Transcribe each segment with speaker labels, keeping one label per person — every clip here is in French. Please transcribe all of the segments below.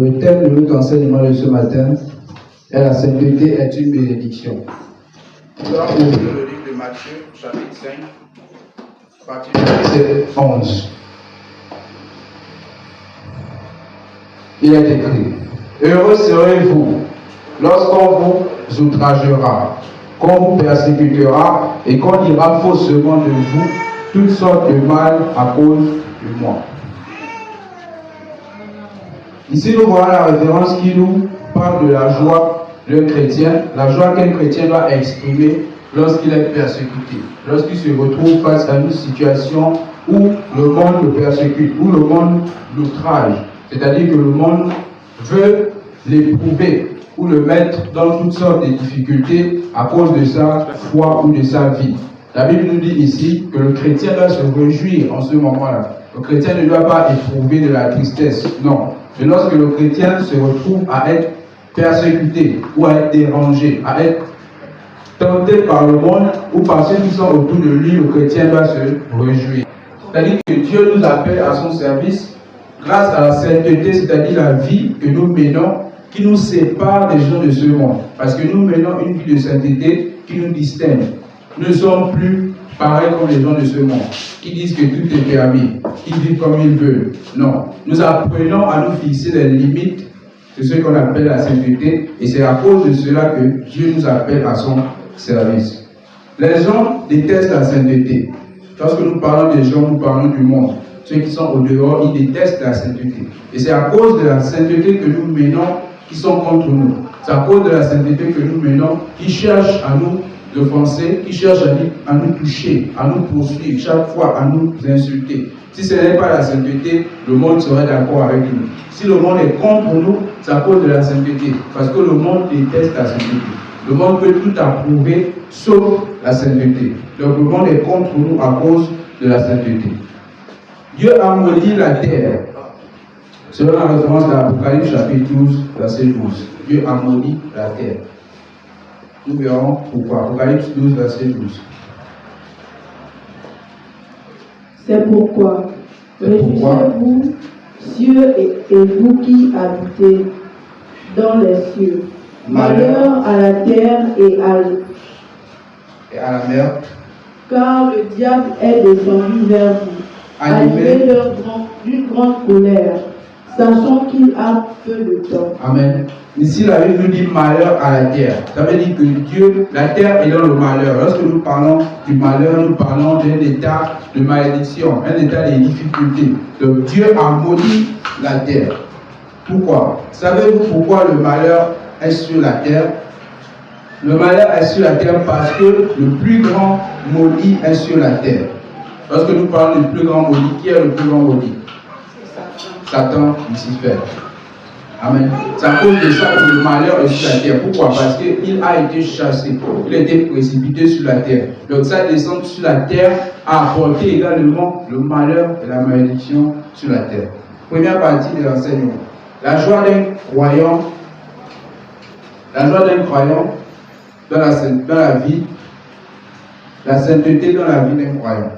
Speaker 1: Le thème de notre enseignement de ce matin est la sainteté est une bénédiction. Nous allons ouvrir le livre de Matthieu, chapitre 5, à partir du verset 11. Il est écrit: Heureux serez-vous lorsqu'on vous outragera, qu'on vous persécutera et qu'on dira faussement de vous toutes sortes de mal à cause de moi. Ici, nous voyons la référence qui nous parle de la joie d'un chrétien, la joie qu'un chrétien doit exprimer lorsqu'il est persécuté, lorsqu'il se retrouve face à une situation où le monde le persécute, où le monde l'outrage, c'est-à-dire que le monde veut l'éprouver ou le mettre dans toutes sortes de difficultés à cause de sa foi ou de sa vie. La Bible nous dit ici que le chrétien doit se réjouir en ce moment-là. Le chrétien ne doit pas éprouver de la tristesse, non. Mais lorsque le chrétien se retrouve à être persécuté ou à être dérangé, à être tenté par le monde ou par ceux qui sont autour de lui, le chrétien doit se réjouir. C'est-à-dire que Dieu nous appelle à son service grâce à la sainteté, c'est-à-dire la vie que nous menons, qui nous sépare des gens de ce monde. Parce que nous menons une vie de sainteté qui nous distingue. Nous ne sommes plus pareils comme les gens de ce monde, qui disent que tout est permis, qui vivent comme ils veulent. Non, nous apprenons à nous fixer les limites de ce qu'on appelle la sainteté, et c'est à cause de cela que Dieu nous appelle à son service. Les gens détestent la sainteté. Lorsque nous parlons des gens, nous parlons du monde. Ceux qui sont au dehors, ils détestent la sainteté. Et c'est à cause de la sainteté que nous menons qui sont contre nous. C'est à cause de la sainteté que nous menons qui cherchent à nous offenser, qui cherchent à nous toucher, à nous poursuivre, chaque fois à nous insulter. Si ce n'est pas la sainteté, le monde serait d'accord avec nous. Si le monde est contre nous, c'est à cause de la sainteté. Parce que le monde déteste la sainteté. Le monde peut tout approuver, sauf la sainteté. Donc le monde est contre nous à cause de la sainteté. Dieu a maudit la terre. Selon la référence de l'Apocalypse chapitre 12, verset 12. Dieu a maudit la terre. Nous verrons pourquoi. Apocalypse 12, verset 12.
Speaker 2: C'est pourquoi, réjouissez-vous, cieux et vous qui habitez dans les cieux. Malheur à la terre et à la mer. Car le diable est descendu vers vous, animé d'une grande colère, sachant qu'il a peu de temps. Amen.
Speaker 1: Ici, la Bible nous dit malheur à la terre. Ça veut dire que Dieu, la terre est dans le malheur. Lorsque nous parlons du malheur, nous parlons d'un état de malédiction, un état de difficulté. Donc Dieu a maudit la terre. Pourquoi? Savez-vous pourquoi le malheur est sur la terre? Le malheur est sur la terre parce que le plus grand maudit est sur la terre. Lorsque nous parlons du plus grand maudit, qui est le plus grand maudit? Satan, Lucifer. Amen. C'est à cause de ça que le malheur est sur la terre. Pourquoi? Parce qu'il a été chassé. Il a été précipité sur la terre. Donc sa descente sur la terre a apporté également le malheur et la malédiction sur la terre. Première partie de l'enseignement. La joie d'un croyant dans la vie, la sainteté dans la vie d'un croyant.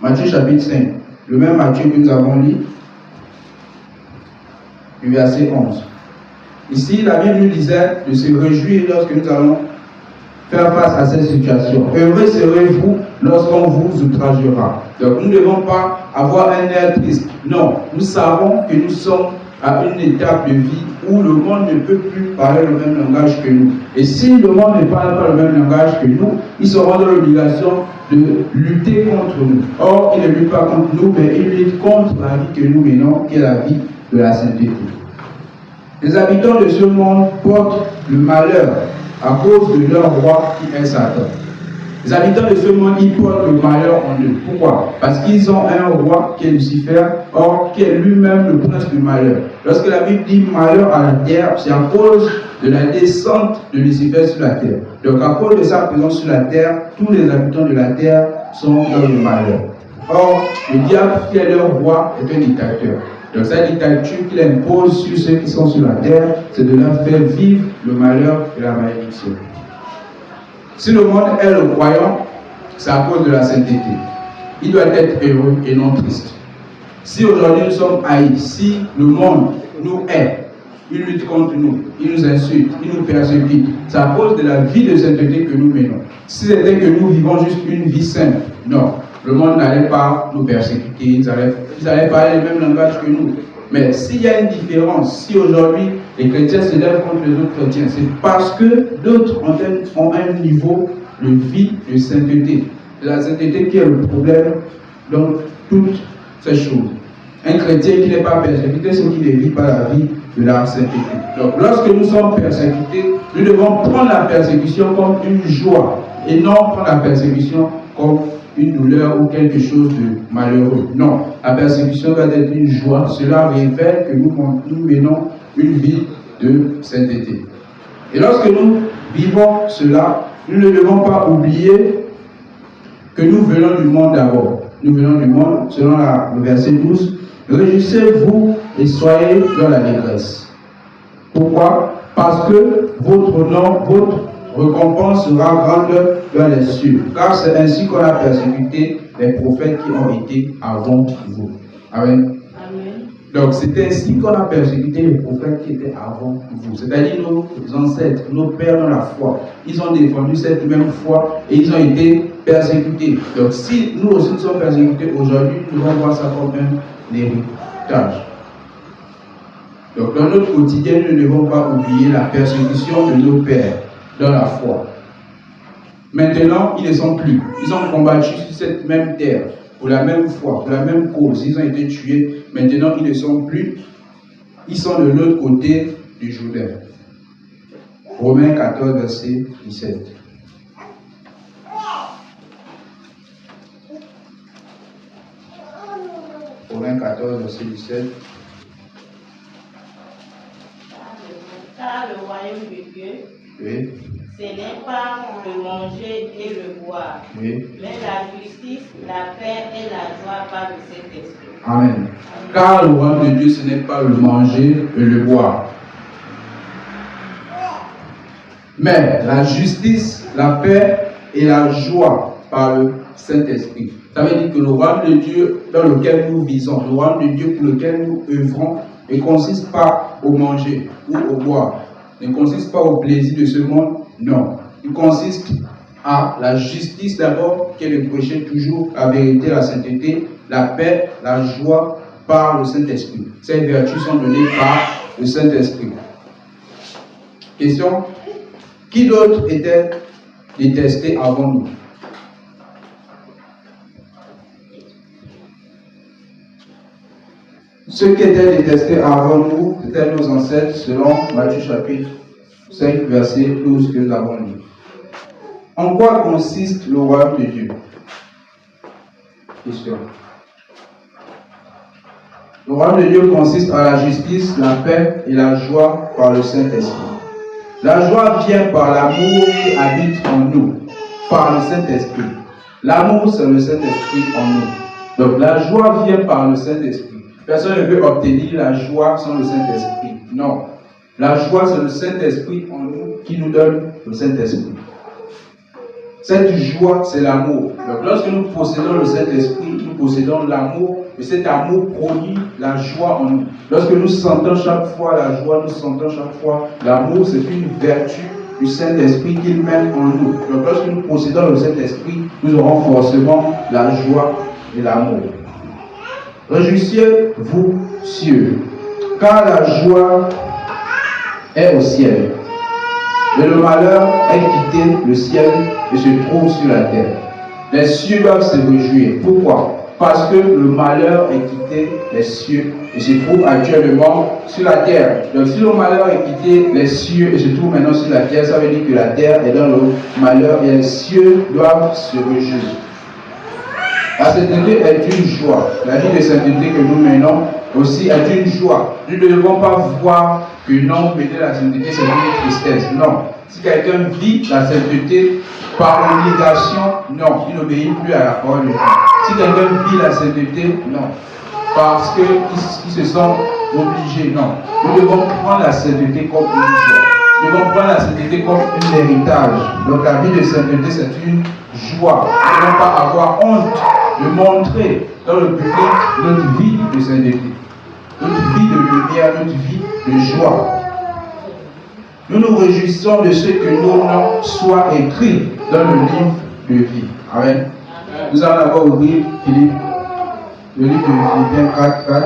Speaker 1: Matthieu chapitre 5, le même Matthieu que nous avons lu, du verset 11. Ici, la Bible nous disait de se réjouir lorsque nous allons faire face à cette situation. Heureux serez-vous lorsqu'on vous outragera. Donc nous ne devons pas avoir un air triste. Non, nous savons que nous sommes à une étape de vie où le monde ne peut plus parler le même langage que nous. Et si le monde ne parle pas le même langage que nous, ils seront dans l'obligation de lutter contre nous. Or, ils ne luttent pas contre nous, mais ils luttent contre la vie que nous menons, qui est la vie de la sainteté. Les habitants de ce monde portent le malheur à cause de leur roi qui est Satan. Les habitants de ce monde, ils portent le malheur en eux. Pourquoi? Parce qu'ils ont un roi qui est Lucifer, or qui est lui-même le prince du malheur. Lorsque la Bible dit malheur à la terre, c'est à cause de la descente de Lucifer sur la terre. Donc à cause de sa présence sur la terre, tous les habitants de la terre sont dans le malheur. Or, le diable qui est leur roi est un dictateur. Donc sa dictature qu'il impose sur ceux qui sont sur la terre, c'est de leur faire vivre le malheur et la malédiction. Si le monde est le croyant, c'est à cause de la sainteté. Il doit être heureux et non triste. Si aujourd'hui nous sommes haïs, si le monde nous hait, ils luttent contre nous, ils nous insultent, ils nous persécutent. C'est à cause de la vie de sainteté que nous menons. Si c'était que nous vivons juste une vie simple, non, le monde n'allait pas nous persécuter, ils allaient parler le même langage que nous. Mais s'il y a une différence, si aujourd'hui les chrétiens se lèvent contre les autres chrétiens, c'est parce que d'autres ont un niveau de vie de sainteté. C'est la sainteté qui est le problème dans toutes ces choses. Un chrétien qui n'est pas persécuté, c'est qu'il ne vit pas la vie de la sainteté. Donc lorsque nous sommes persécutés, nous devons prendre la persécution comme une joie et non prendre la persécution comme une douleur ou quelque chose de malheureux. Non, la persécution doit être une joie. Cela révèle que nous menons une vie de sainteté. Et lorsque nous vivons cela, nous ne devons pas oublier que nous venons du monde d'abord. Nous venons du monde, selon le verset 12. Réjouissez-vous et soyez dans la détresse. Pourquoi? Parce que votre récompense sera grande dans les cieux. Car c'est ainsi qu'on a persécuté les prophètes qui ont été avant vous. Amen. Amen. Donc c'est ainsi qu'on a persécuté les prophètes qui étaient avant vous. C'est-à-dire nos ancêtres, nos pères dans la foi. Ils ont défendu cette même foi et ils ont été persécutés. Donc si nous aussi nous sommes persécutés aujourd'hui, nous devons voir ça comme un héritage. Donc dans notre quotidien, nous ne devons pas oublier la persécution de nos pères dans la foi. Maintenant, ils ne sont plus. Ils ont combattu sur cette même terre, pour la même foi, pour la même cause. Ils ont été tués. Maintenant, ils ne sont plus. Ils sont de l'autre côté du Jourdain. Romains 14, verset 17. Romains 14, verset 17.
Speaker 3: Car le royaume de Dieu,
Speaker 1: oui,
Speaker 3: ce n'est pas le manger et le boire,
Speaker 1: oui,
Speaker 3: mais la justice, la paix et la joie par le Saint-Esprit.
Speaker 1: Amen. Car le royaume de Dieu, ce n'est pas le manger et le boire, mais la justice, la paix et la joie par le Saint-Esprit. Ça veut dire que le royaume de Dieu dans lequel nous visons, le royaume de Dieu pour lequel nous œuvrons, ne consiste pas au manger ou au boire, ne consiste pas au plaisir de ce monde, non. Il consiste à la justice d'abord, qui est de prêcher toujours la vérité, la sainteté, la paix, la joie par le Saint-Esprit. Ces vertus sont données par le Saint-Esprit. Question: qui d'autre était détesté avant nous? Ceux qui étaient détestés avant nous, c'était nos ancêtres, selon Matthieu chapitre 5, verset 12 que nous avons lu. En quoi consiste le royaume de Dieu? Question. Le royaume de Dieu consiste à la justice, la paix et la joie par le Saint-Esprit. La joie vient par l'amour qui habite en nous, par le Saint-Esprit. L'amour, c'est le Saint-Esprit en nous. Donc la joie vient par le Saint-Esprit. Personne ne peut obtenir la joie sans le Saint-Esprit. Non. La joie, c'est le Saint-Esprit en nous qui nous donne le Saint-Esprit. Cette joie, c'est l'amour. Donc lorsque nous possédons le Saint-Esprit, nous possédons l'amour, et cet amour produit la joie en nous. Lorsque nous sentons chaque fois la joie, nous sentons chaque fois l'amour, c'est une vertu du Saint-Esprit qu'il mène en nous. Donc lorsque nous possédons le Saint-Esprit, nous aurons forcément la joie et l'amour. Réjouissez-vous, cieux, car la joie est au ciel. Mais le malheur est quitté le ciel et se trouve sur la terre. Les cieux doivent se réjouir. Pourquoi? Parce que le malheur est quitté les cieux et se trouve actuellement sur la terre. Donc si le malheur est quitté les cieux et se trouve maintenant sur la terre, ça veut dire que la terre est dans le malheur et les cieux doivent se réjouir. La sainteté est une joie. La vie de sainteté que nous menons aussi est une joie. Nous ne devons pas voir que non, peut-être la sainteté c'est une tristesse. Non. Si quelqu'un vit la sainteté par obligation, non, il n'obéit plus à la parole de Dieu. Si quelqu'un vit la sainteté, non. Parce qu'il se sent obligé, non. Nous devons prendre la sainteté comme une joie. Nous devons prendre la sainteté comme un héritage. Donc la vie de sainteté c'est une joie. Nous ne devons pas avoir honte de montrer dans le public notre vie de sainteté, notre vie de lumière, notre vie de joie. Nous nous réjouissons de ce que nos noms soient écrits dans le livre de vie. Amen. Nous allons d'abord ouvrir Philippe, le livre de Philippiens 4.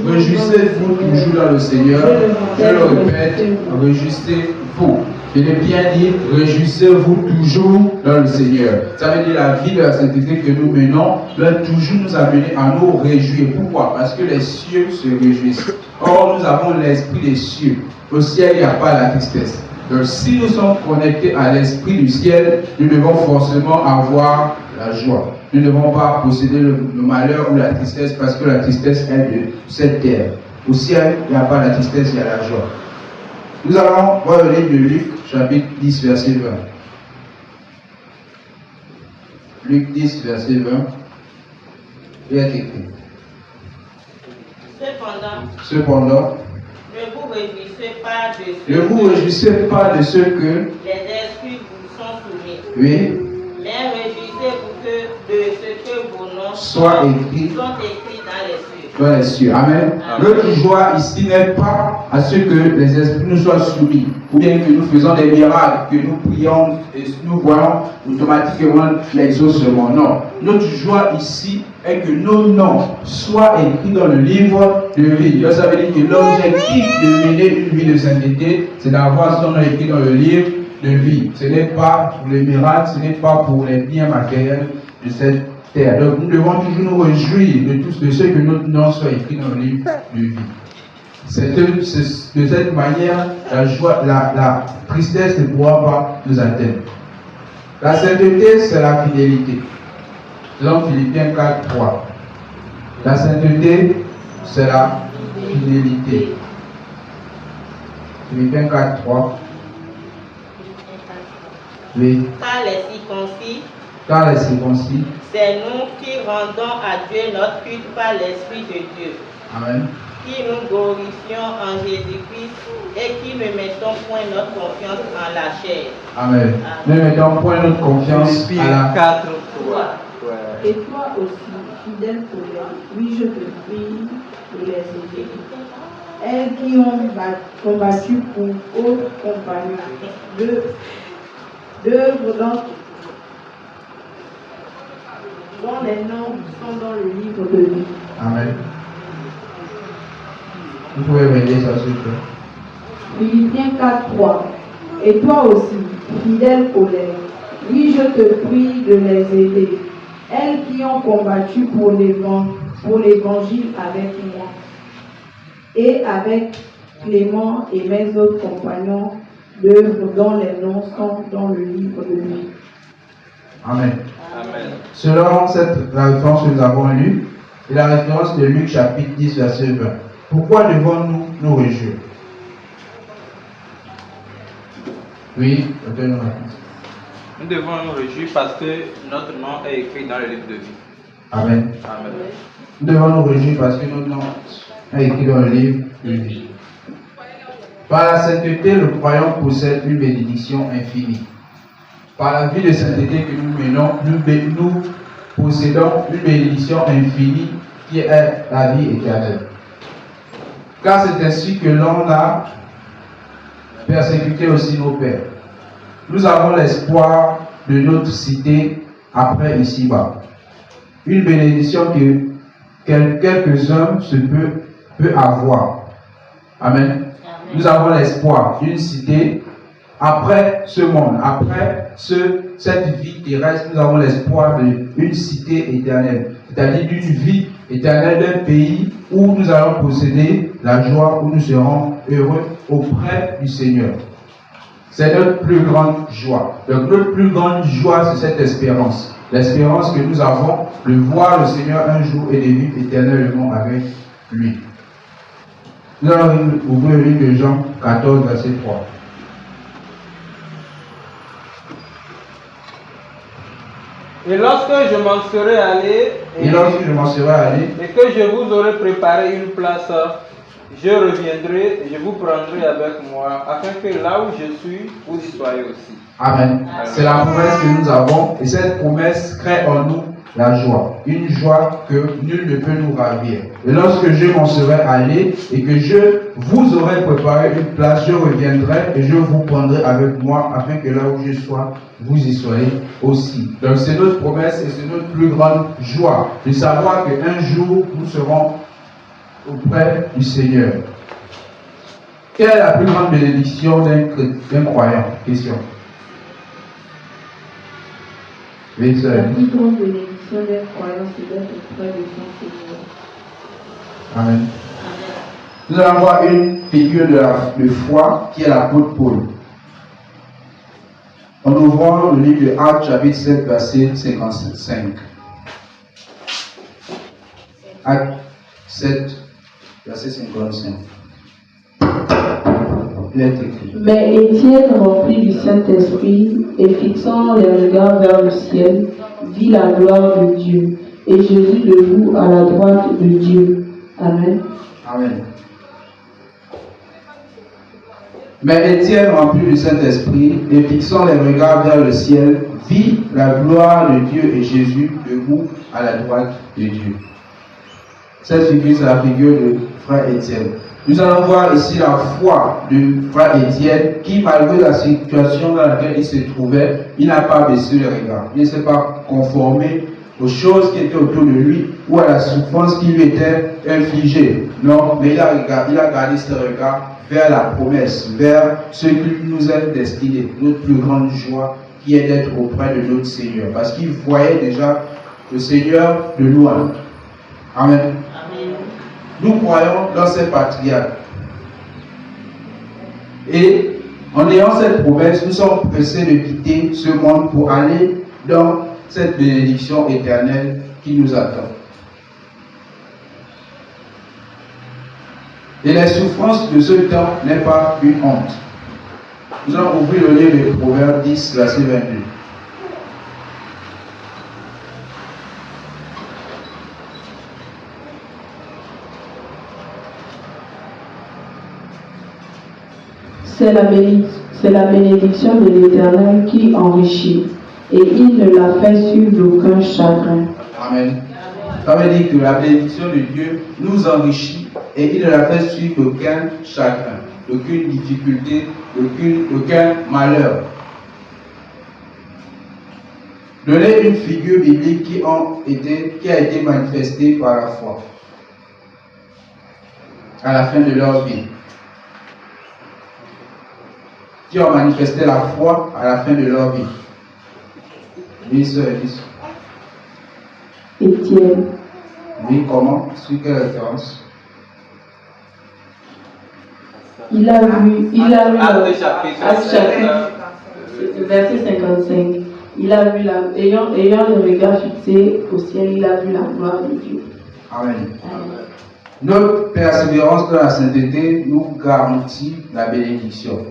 Speaker 1: Réjouissez-vous toujours dans le Seigneur. Je le répète, réjouissez-vous. Philippiens dit, réjouissez-vous toujours dans le Seigneur. Ça veut dire la vie de la sainteté que nous menons doit toujours nous amener à nous réjouir. Pourquoi? Parce que les cieux se réjouissent. Or, nous avons l'esprit des cieux. Au ciel, il n'y a pas la tristesse. Donc, si nous sommes connectés à l'esprit du ciel, nous devons forcément avoir la joie. Nous ne devons pas posséder le malheur ou la tristesse parce que la tristesse est de cette terre. Au ciel, il n'y a pas la tristesse, il y a la joie. Nous allons voir le livre de Luc, chapitre 10, verset 20. Luc 10, verset 20. Il est écrit. Cependant, ne vous réjouissez pas de ce que
Speaker 3: les esprits vous sont soumis.
Speaker 1: Oui.
Speaker 3: Mais réjouissez-vous de ce que vos noms
Speaker 1: soient écrits
Speaker 3: dans les cieux.
Speaker 1: Dans les cieux. Amen. Notre joie ici n'est pas à ce que les esprits nous soient soumis, ou bien que nous faisons des miracles, que nous prions et nous voyons automatiquement l'exaucement. Non. Notre joie ici est que nos noms soient écrits dans le livre de vie. Donc, ça veut dire que l'objectif de mener une vie de sainteté, c'est d'avoir son nom écrit dans le livre de vie. Ce n'est pas pour les miracles, ce n'est pas pour les biens matériels de cette terre. Donc nous devons toujours nous réjouir de ce que notre nom soit écrit dans le livre de vie. C'est de cette manière, la joie, la tristesse ne pourra pas nous atteindre. La sainteté, c'est la fidélité. Selon Philippiens 4, 3. La sainteté, c'est la fidélité. Philippiens 4, 3. Oui. Car les circoncis,
Speaker 3: c'est nous qui rendons à Dieu notre culte par l'Esprit de Dieu.
Speaker 1: Amen.
Speaker 3: Qui nous glorifions en Jésus-Christ et qui ne mettons point notre confiance en la chair.
Speaker 1: Amen. Ne mettons point notre confiance à la
Speaker 4: 4, 3.
Speaker 2: Et toi aussi, fidèle collègue, oui, je te prie de les aider. Elles qui ont combattu pour autres compagnons, d'œuvres dont les noms sont dans le livre de vie.
Speaker 1: Amen. Vous pouvez m'aider ça, s'il vous plaît.
Speaker 2: Philippiens 4, 3. Et toi aussi, fidèle collègue, oui, je te prie de les aider. Elles qui ont combattu pour l'évangile avec moi et avec Clément et mes autres compagnons d'œuvre dont les noms sont dans le livre de vie.
Speaker 1: Amen.
Speaker 4: Amen.
Speaker 1: Selon la référence que nous avons lue, et la référence de Luc chapitre 10, verset 20. Pourquoi devons-nous nous réjouir? Oui, donne-nous la réponse.
Speaker 4: Nous devons nous réjouir parce que notre nom est écrit dans le livre de vie.
Speaker 1: Amen.
Speaker 4: Amen.
Speaker 1: Nous devons nous réjouir parce que notre nom est écrit dans le livre de vie. Par la sainteté, le croyant possède une bénédiction infinie. Par la vie de sainteté que nous menons, nous possédons une bénédiction infinie qui est la vie éternelle. Car c'est ainsi que l'on a persécuté aussi nos pères. Nous avons l'espoir de notre cité après ici-bas. Une bénédiction que quelques-uns peut avoir. Amen. Nous avons l'espoir d'une cité après ce monde, après cette vie terrestre, nous avons l'espoir d'une cité éternelle, c'est-à-dire d'une vie éternelle, d'un pays où nous allons posséder la joie, où nous serons heureux auprès du Seigneur. C'est notre plus grande joie. Donc notre plus grande joie, c'est cette espérance. L'espérance que nous avons de voir le Seigneur un jour et de vivre éternellement avec lui. Nous allons ouvrir le livre de Jean 14, verset 3.
Speaker 4: Et lorsque je m'en serai allé,
Speaker 1: et
Speaker 4: que je vous aurai préparé une place, je reviendrai et je vous prendrai avec moi, afin que là où je suis, vous y soyez aussi.
Speaker 1: Amen. C'est la promesse que nous avons, et cette promesse crée en nous la joie, une joie que nul ne peut nous ravir. Et lorsque je m'en serai allé et que je vous aurai préparé une place, je reviendrai et je vous prendrai avec moi afin que là où je sois, vous y soyez aussi. Donc c'est notre promesse et c'est notre plus grande joie de savoir qu'un jour nous serons auprès du Seigneur. Quelle est la plus grande bénédiction d'un croyant? Question. Oui,
Speaker 2: La plus grande bénédiction d'un croyant, c'est d'être auprès de son Seigneur.
Speaker 1: Amen. Nous allons voir une figure de foi qui est l'apôtre Paul. En ouvrant le livre de Actes, chapitre 7, verset 55. Actes 7, verset 55. Il est écrit.
Speaker 2: Mais Étienne, rempli du Saint-Esprit et fixant les regards vers le ciel, vit la gloire de Dieu et Jésus debout à la droite de Dieu. Amen.
Speaker 1: Amen. Mais Étienne, rempli du Saint-Esprit et fixant les regards vers le ciel, vit la gloire de Dieu et Jésus debout à la droite de Dieu. Cette figure, c'est la figure de frère Étienne. Nous allons voir ici la foi de frère Étienne qui, malgré la situation dans laquelle il se trouvait, il n'a pas baissé le regard. Il ne s'est pas conformé aux choses qui étaient autour de lui ou à la souffrance qui lui était infligée. Non, mais il a gardé ce regard vers la promesse, vers ce qui nous est destiné, notre plus grande joie qui est d'être auprès de notre Seigneur. Parce qu'il voyait déjà le Seigneur de loin. Amen.
Speaker 3: Amen.
Speaker 1: Nous croyons dans ces patriarches. Et en ayant cette promesse, nous sommes pressés de quitter ce monde pour aller dans cette bénédiction éternelle qui nous attend. Et les souffrances de ce temps n'est pas une honte. Nous allons ouvrir le livre de Proverbes 10, verset 22.
Speaker 2: C'est la bénédiction de l'Éternel qui enrichit, et il ne la fait suivre d'aucun chagrin.
Speaker 1: Amen. Ça veut dire que la bénédiction de Dieu nous enrichit et il ne la fait suivre d'aucun chagrin, d'aucune difficulté, d'aucun malheur. Donnez une figure biblique qui a été manifestée par la foi à la fin de leur vie. Qui ont manifesté la foi à la fin de leur vie. Oui, sœur,
Speaker 2: Étienne.
Speaker 1: Oui, comment? Sur quelle référence?
Speaker 2: Il a vu
Speaker 4: Actes chapitre
Speaker 2: verset 55. Il a vu ayant le regard fixé au ciel, il a vu la gloire de Dieu.
Speaker 1: Amen. Notre persévérance dans la sainteté nous garantit la bénédiction.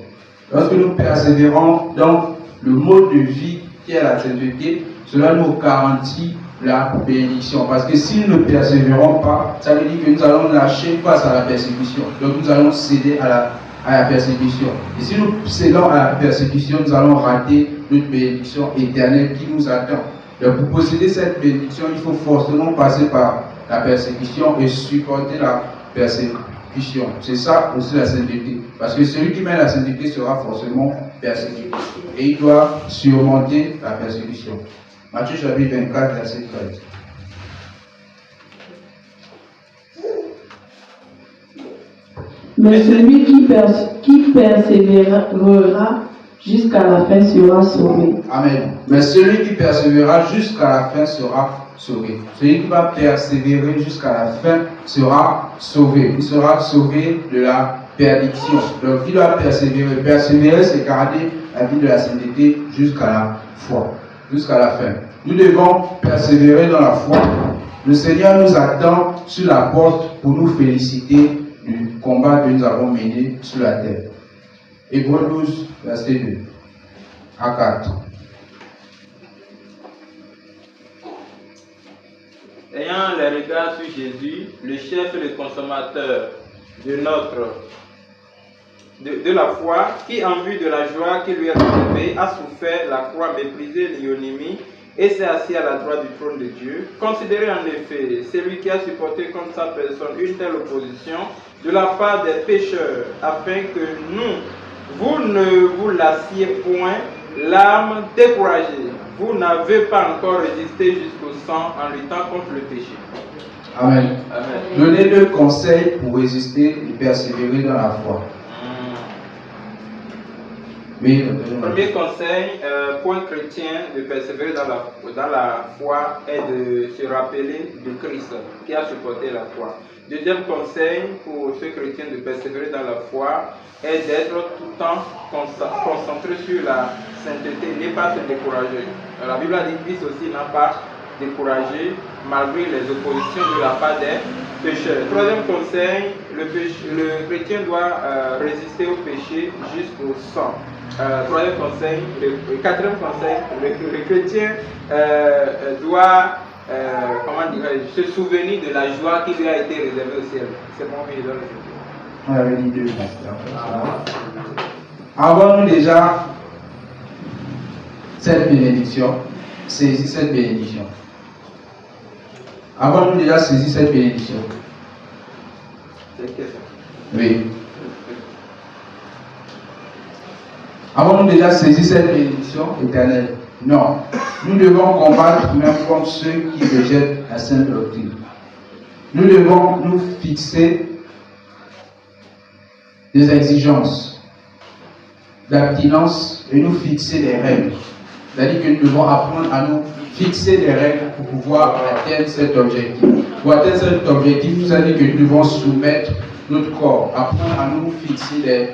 Speaker 1: Lorsque nous persévérons dans le mode de vie qui est la sainteté, cela nous garantit la bénédiction. Parce que si nous ne persévérons pas, ça veut dire que nous allons lâcher face à la persécution. Donc nous allons céder à la persécution. Et si nous cédons à la persécution, nous allons rater notre bénédiction éternelle qui nous attend. Donc pour posséder cette bénédiction, il faut forcément passer par la persécution et supporter la persécution. C'est ça aussi la sainteté. Parce que celui qui mène la sainteté sera forcément persécuté. Et il doit surmonter la persécution. Matthieu chapitre 24, verset 13.
Speaker 2: Mais celui qui persévérera jusqu'à la fin sera sauvé.
Speaker 1: Amen. Mais celui qui persévérera jusqu'à la fin sera sauvé. Celui qui va persévérer jusqu'à la fin sera sauvé. Il sera sauvé de la perdition. Donc il doit persévérer. Persévérer, c'est garder la vie de la sainteté jusqu'à la foi, jusqu'à la fin. Nous devons persévérer dans la foi. Le Seigneur nous attend sur la porte pour nous féliciter du combat que nous avons mené sur la terre. Hébreux 12, verset 2 à 4.
Speaker 4: Ayant les regards sur Jésus, le chef et le consommateur de la foi, qui en vue de la joie qui lui est réservée, a souffert la croix, méprisé l'ignominie, et s'est assis à la droite du trône de Dieu. Considérez en effet celui qui a supporté contre sa personne une telle opposition de la part des pécheurs, afin que vous ne vous lassiez point l'âme découragée. Vous n'avez pas encore résisté jusqu'au sang en luttant contre le péché.
Speaker 1: Amen.
Speaker 4: Amen.
Speaker 1: Donnez le conseil pour résister et persévérer dans la foi. Oui,
Speaker 4: Premier conseil pour un chrétien de persévérer dans la foi est de se rappeler de Christ qui a supporté la foi. Deuxième conseil pour ce chrétien de persévérer dans la foi est d'être tout le temps concentré sur la sainteté, ne pas se décourager. La Bible a dit que Christ aussi n'a pas découragé malgré les oppositions de la part des pécheurs. Troisième conseil, le chrétien doit résister au péché jusqu'au sang. Troisième conseil, quatrième conseil, le chrétien doit se souvenir de la joie qui lui a été réservée au ciel. C'est mon vie dans le ciel.
Speaker 1: On avait dit deux. Avons-nous déjà cette bénédiction? Saisi cette bénédiction. Avons-nous déjà saisi cette bénédiction?
Speaker 4: C'est une question.
Speaker 1: Oui. Avons-nous déjà saisi cette bénédiction éternelle? Non. Nous devons combattre même contre ceux qui rejettent la sainte doctrine. Nous devons nous fixer des exigences d'abstinence et nous fixer des règles. C'est-à-dire que nous devons apprendre à nous fixer des règles pour pouvoir atteindre cet objectif. Pour atteindre cet objectif, vous savez que nous devons soumettre notre corps, apprendre à nous fixer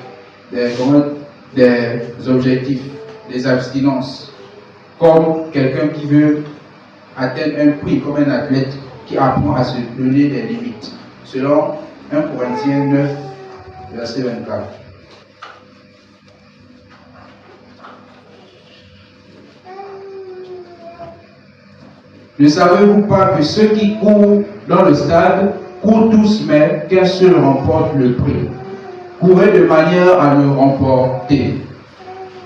Speaker 1: des objectifs, des abstinences. Comme quelqu'un qui veut atteindre un prix, comme un athlète qui apprend à se donner des limites. Selon 1 Corinthiens 9, verset 24. Ne savez-vous pas que ceux qui courent dans le stade courent tous, mais qu'un seul remporte le prix? Courez de manière à le remporter.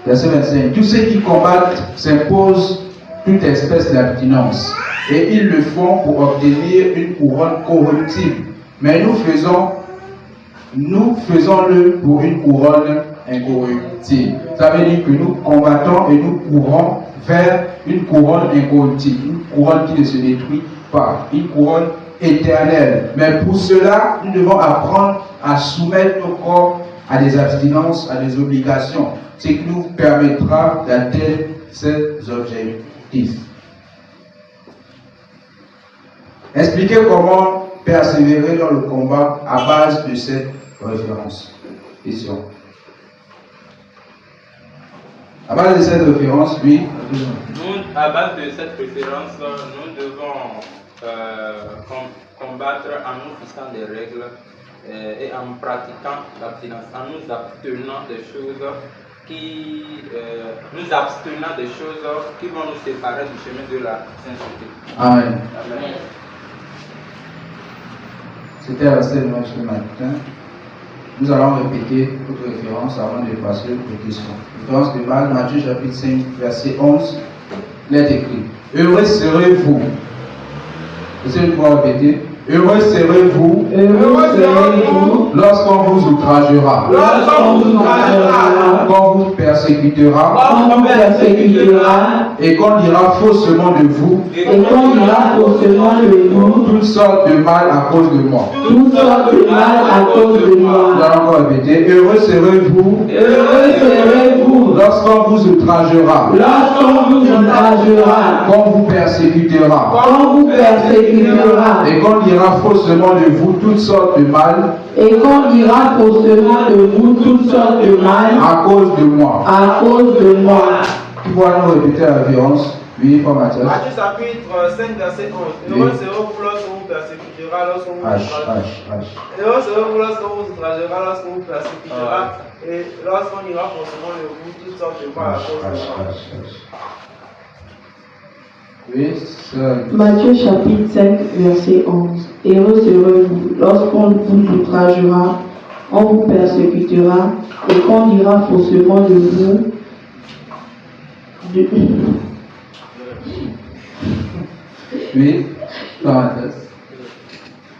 Speaker 1: Verset 25. Tous ceux qui combattent s'imposent toute espèce d'abstinence, et ils le font pour obtenir une couronne corruptible. Mais nous faisons-le pour une couronne incorruptible. Ça veut dire que nous combattons et nous courons vers une couronne incorruptible, une couronne qui ne se détruit pas, une couronne éternelle. Mais pour cela, nous devons apprendre à soumettre nos corps à des abstinences, à des obligations, ce qui nous permettra d'atteindre ces objectifs. Expliquez comment persévérer dans le combat à base de cette référence. Question. À base de cette référence, oui.
Speaker 4: Nous, à base de cette référence, nous devons combattre en nous fixant des règles et en pratiquant l'abstinence, en nous abstenant des choses qui vont nous séparer du chemin de la sainteté.
Speaker 1: Amen.
Speaker 4: Amen.
Speaker 1: C'était la scène de ce matin. Nous allons répéter notre référence avant de passer aux questions. Référence de Marc, Matthieu chapitre 5, verset 11. Il est écrit: Heureux serez-vous. Vous allez pouvoir répéter. Heureux serez-vous lorsqu'on vous outragera, qu'on vous persécutera, et qu'on dira faussement de vous, toutes sortes de mal à cause de moi. Nous allons encore répéter. Heureux serez-vous lorsqu'on vous outragera, qu'on vous persécutera, et qu'on dira faussement de vous toutes sortes de mal, à cause de moi. Qui pourra nous répéter la référence? Oui, pour Mathias.
Speaker 5: Matthieu chapitre 5, verset 11. Heureux serez-vous lorsqu'on vous persécutera, lorsqu'on vous outragera. Heureux serez-vous lorsqu'on vous outragera, lorsqu'on vous persécutera, et lorsqu'on ira faussement de vous toutes sortes de mal à cause de moi.
Speaker 1: Oui,
Speaker 2: Matthieu chapitre 5, verset 11. Heureux serez-vous lorsqu'on vous outragera, on vous persécutera, et qu'on dira faussement de vous
Speaker 1: Oui, parenthèse.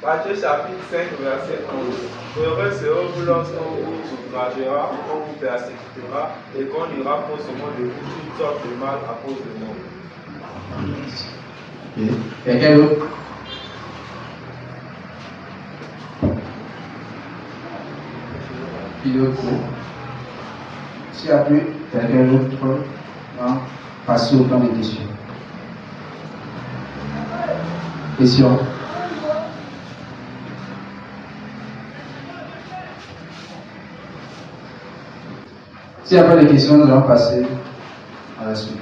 Speaker 5: Matthieu chapitre 5, verset 11. Heureux serez-vous lorsqu'on vous outragera, qu'on vous persécutera et qu'on dira faussement de vous toutes sortes de mal à cause de moi.
Speaker 1: Okay. Quelqu'un d'autre? Qui d'autre? S'il y a plus, quelqu'un d'autre? Non? Passez au plan des questions. Questions? S'il n'y a pas de questions, nous allons passer à la suite.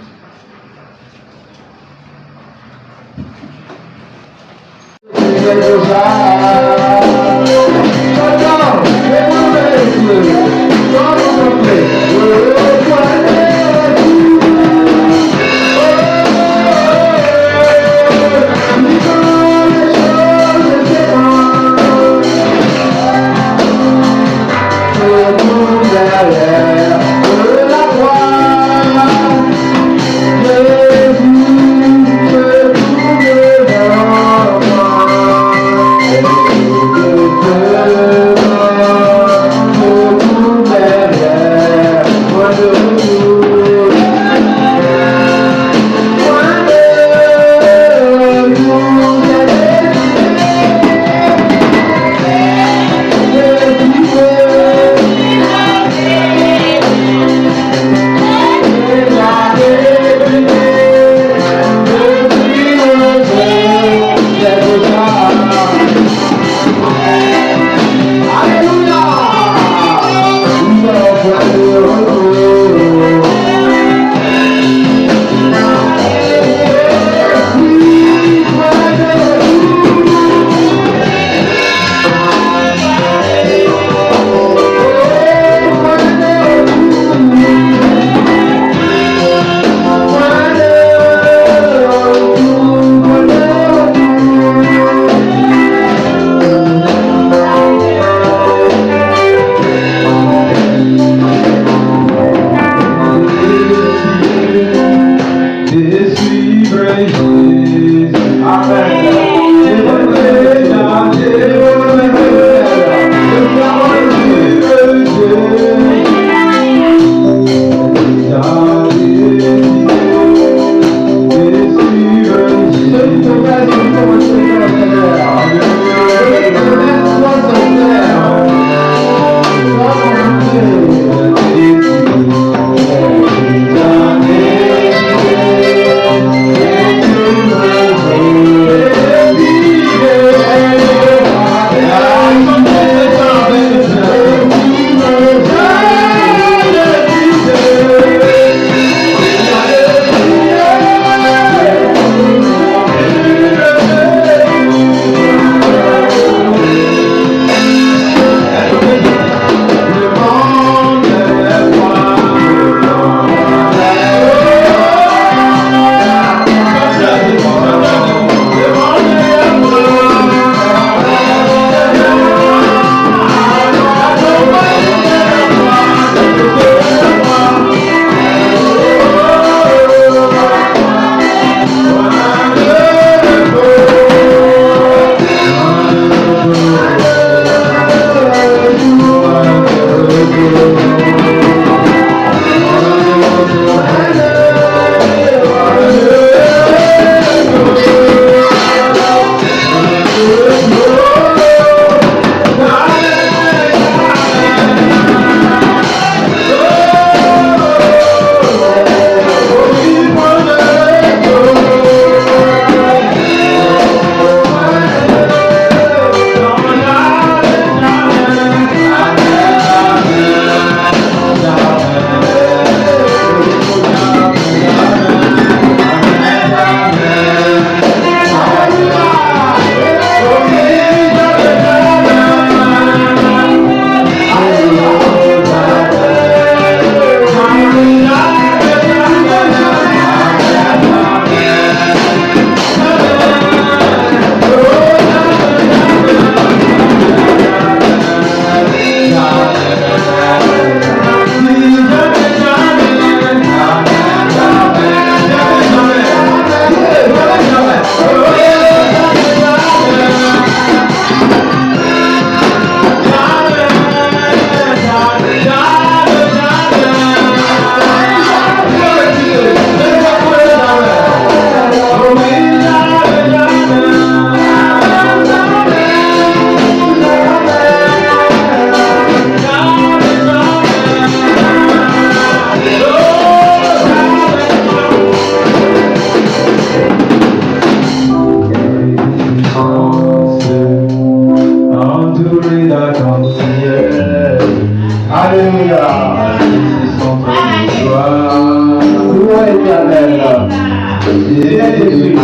Speaker 1: l'Éternel. Jésus,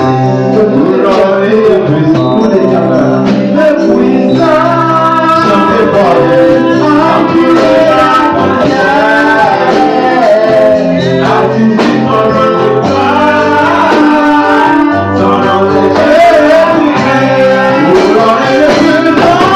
Speaker 1: vous l'aurez puissant l'Éternel. Le puissant, chantez fort. Enculé la frontière, assis sur le toit, son nom est Jésus-Christ, vous l'aurez le puissant.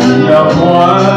Speaker 6: Il y a point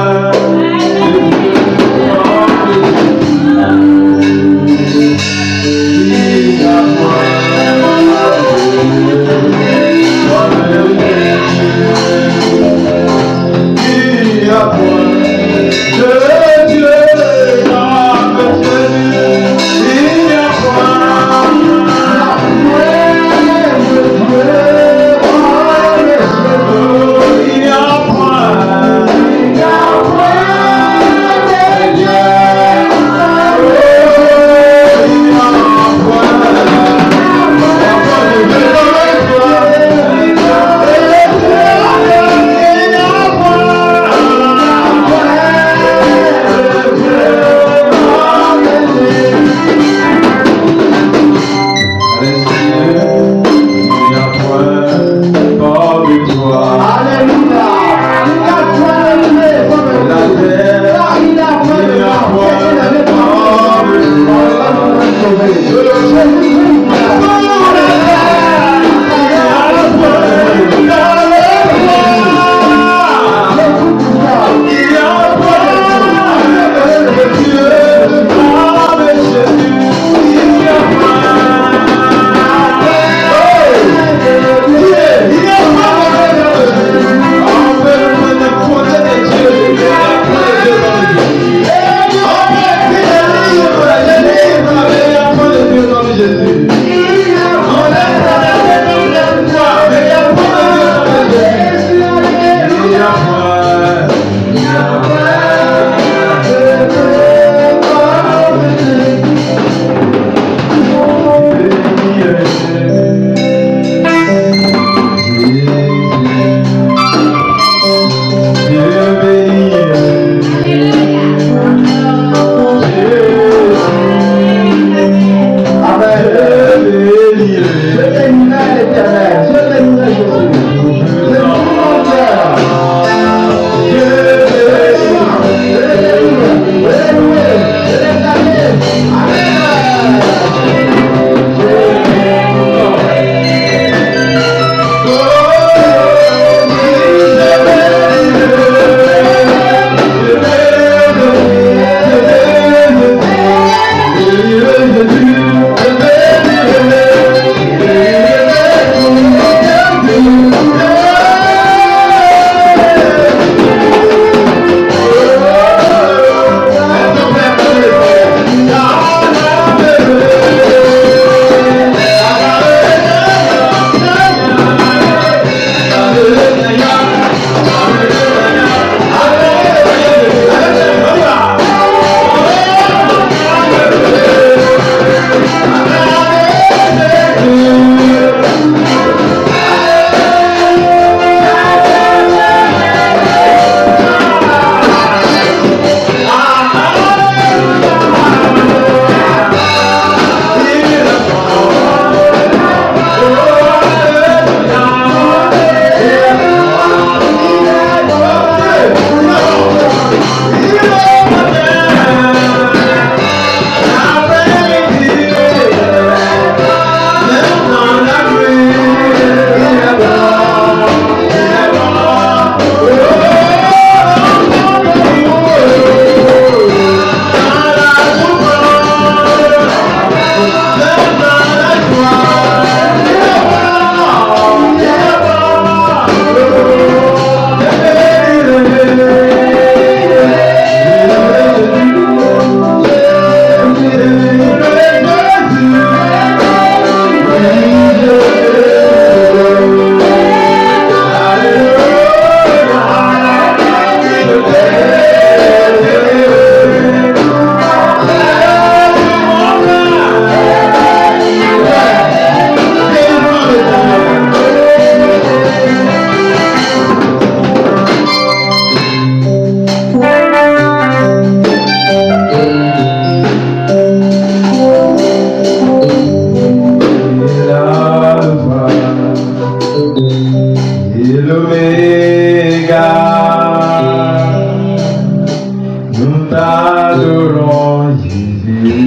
Speaker 6: adorons Jésus,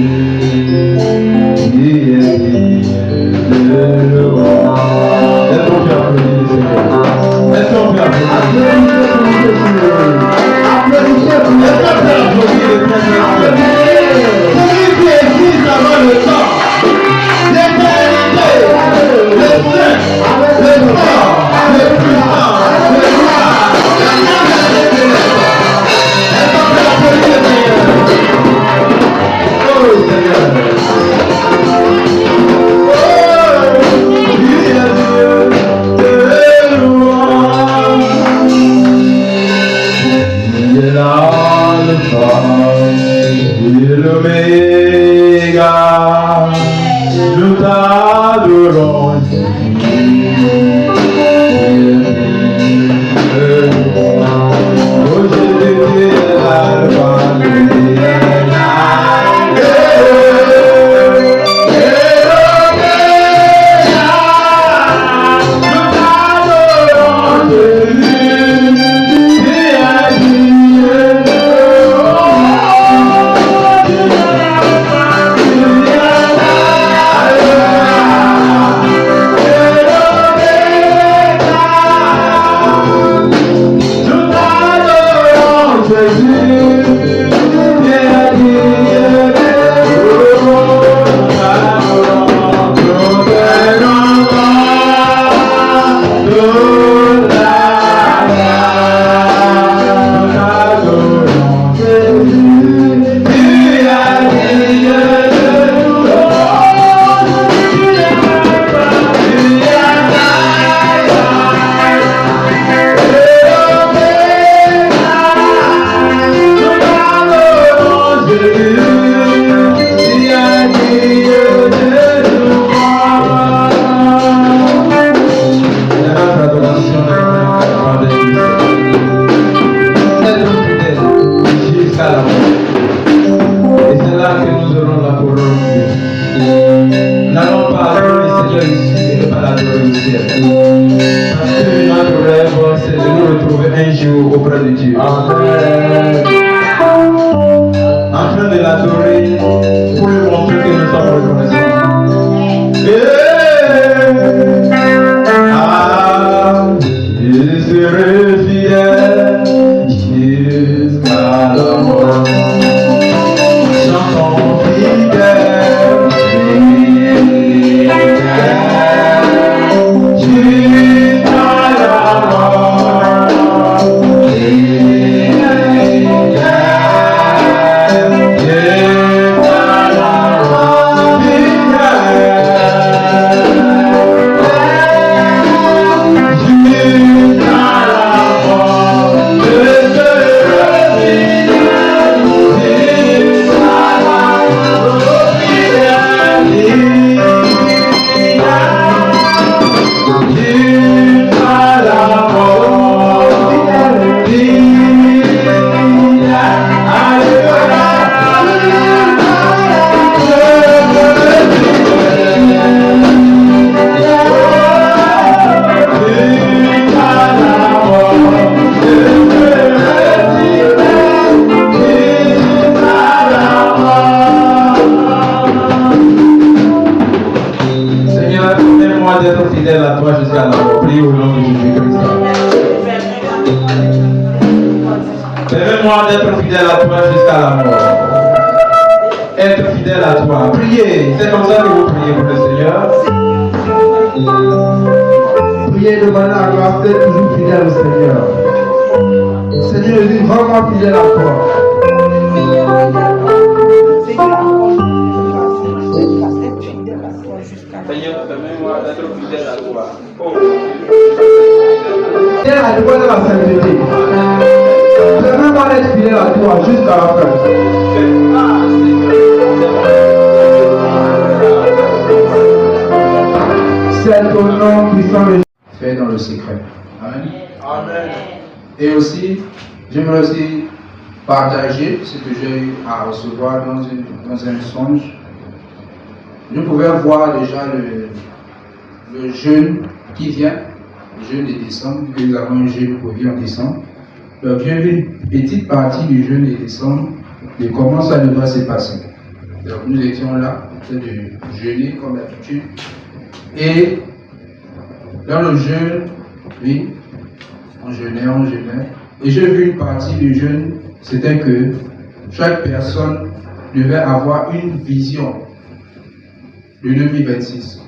Speaker 6: qui est digne de louange. Est-ce qu'on peut applaudir le Seigneur? Est-ce qu'on peut applaudir? Applaudissez pour le Seigneur. Est-ce qu'on peut applaudir le Seigneur? Celui qui existe avant le temps, l'éternité, le saint, le fort, le puissant, le roi, la grande révélation. Est-ce qu'on peut applaudir le Seigneur? Oh Seigneur. L'Oméga, nous t'adorons. Oh Jésus, tu es l'alpha, tu es
Speaker 1: fait dans le secret. Amen. Amen. Et aussi, j'aimerais aussi partager ce que j'ai eu à recevoir dans un songe. Nous pouvons voir déjà le jeûne qui vient, le jeûne de décembre, que nous avons un jeûne prévu en décembre. Donc j'ai vu une petite partie du jeûne de décembre de comment ça devrait se passer. Donc nous étions là, en train de jeûner comme d'habitude. Et dans le jeûne, oui, on jeûnait. Et j'ai vu une partie du jeûne, c'était que chaque personne devait avoir une vision de 2026.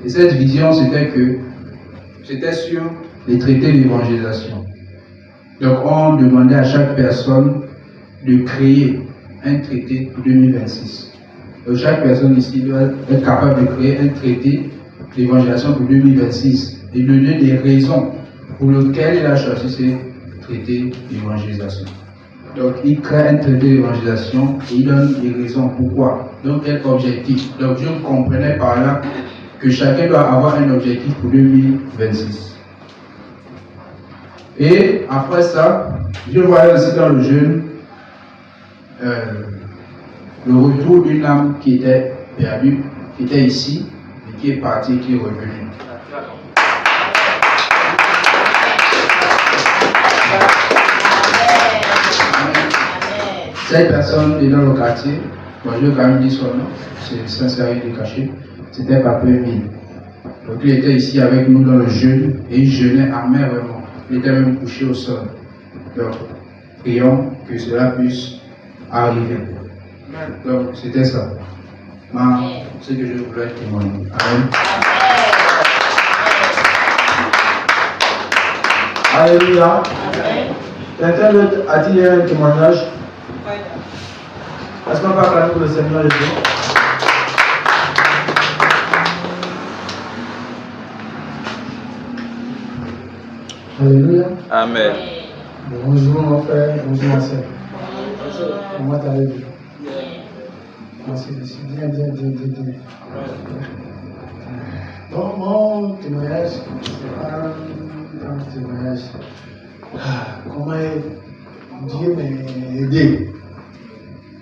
Speaker 1: Et cette vision, c'était sur les traités d'évangélisation. Donc on demandait à chaque personne de créer un traité pour 2026. Donc chaque personne ici doit être capable de créer un traité d'évangélisation pour 2026 et donner des raisons pour lesquelles il a choisi ces traités d'évangélisation. Donc il crée un traité d'évangélisation et il donne des raisons pourquoi. Donc quel objectif. Donc je comprenais par là que chacun doit avoir un objectif pour 2026. Et après ça, je voyais aussi dans le jeûne le retour d'une âme qui était perdue, qui était ici, et qui est partie, qui est revenue. Cette personne est dans le quartier, bon, je vais quand même dire son nom, c'est sincère de caché, c'était Papa Emile. Donc il était ici avec nous dans le jeûne, et il jeûnait amèrement. Il était même couché au sol. Donc, prions que cela puisse arriver. Donc, c'était ça. Ce que je voulais témoigner. Amen.
Speaker 6: Alléluia. Quelqu'un d'autre a-t-il un témoignage? Est-ce qu'on va parler pour le Seigneur de Dieu? Alléluia.
Speaker 4: Amen.
Speaker 6: Bonjour mon frère, bonjour ma soeur. Comment allez-vous? Merci, bien. Donc mon témoignage, c'est un témoignage. Comment Dieu m'a aidé,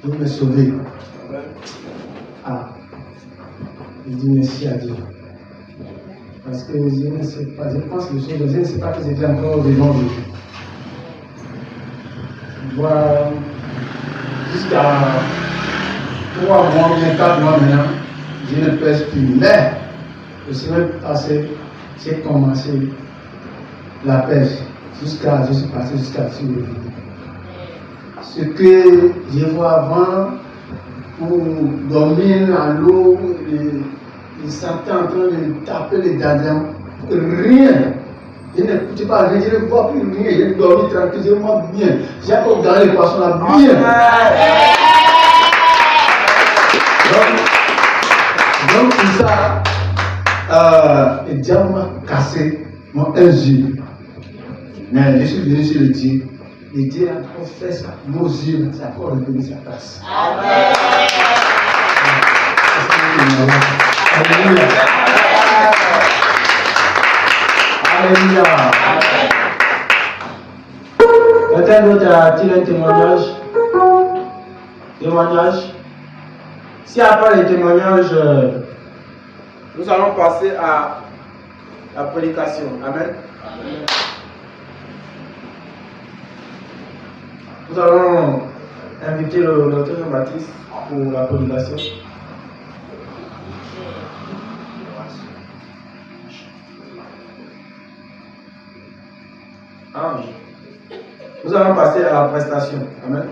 Speaker 6: Dieu m'a sauvé. Je dis merci à Dieu. Parce que je ne sais pas, je pense que je ne sais pas que j'étais encore vivant de Dieu. Voilà, jusqu'à 3 mois, bien 4 mois maintenant, je ne pèse plus. Mais, le semaine passée, j'ai commencé la pêche. Je suis passé jusqu'à sur le vide. Ce que je vois avant, pour dormir à l'eau, ils sont en train de taper les gardiens. Rien. Je n'écoutais pas rien, je ne vois plus rien. J'ai dormi tranquillement bien. J'ai encore regardé les poissons là bien. Donc tout ça, le diable m'a cassé mon yeux. Mais je suis venu sur le Dieu. Le Dieu a encore fait ça. Nos yeux, c'est encore revenu sa place. Amen. Alléluia. Alléluia. Quelqu'un d'autre a-t-il un témoignage? Si après les témoignages, nous allons passer à la prédication. Amen. Nous allons inviter le docteur Jean-Baptiste pour la prédication. Nous allons passer à la prestation. Amen.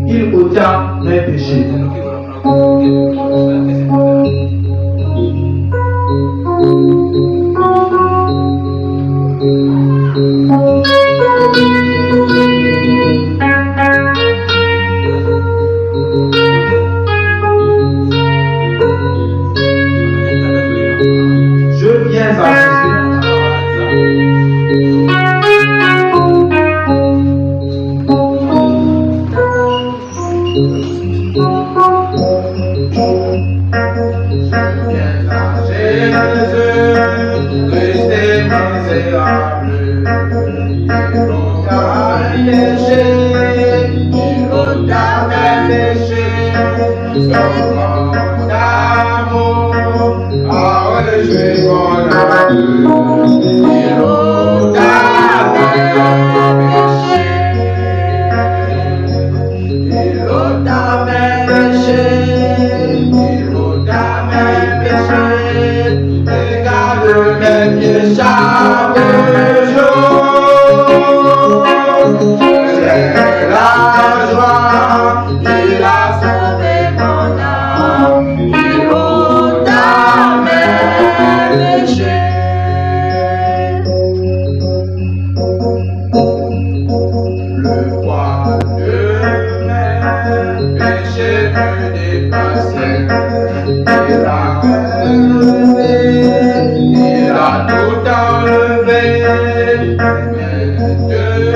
Speaker 6: Il ôta mes péchés. Je viens à Jésus. Christ est misérable. Il ôta mes péchés, il ôta mes péchés. Son grand amour a rejoint mon âme. Il ôta mes péchés. Il ôta mes péchés, il ôta mes péchés, et garde mes pieds chaque jour. J'ai la joie, il a sauvé mon âme, il ôta mes péchés. Le poids de mes péchés me dépassait. Il a enlevé, il a tout enlevé.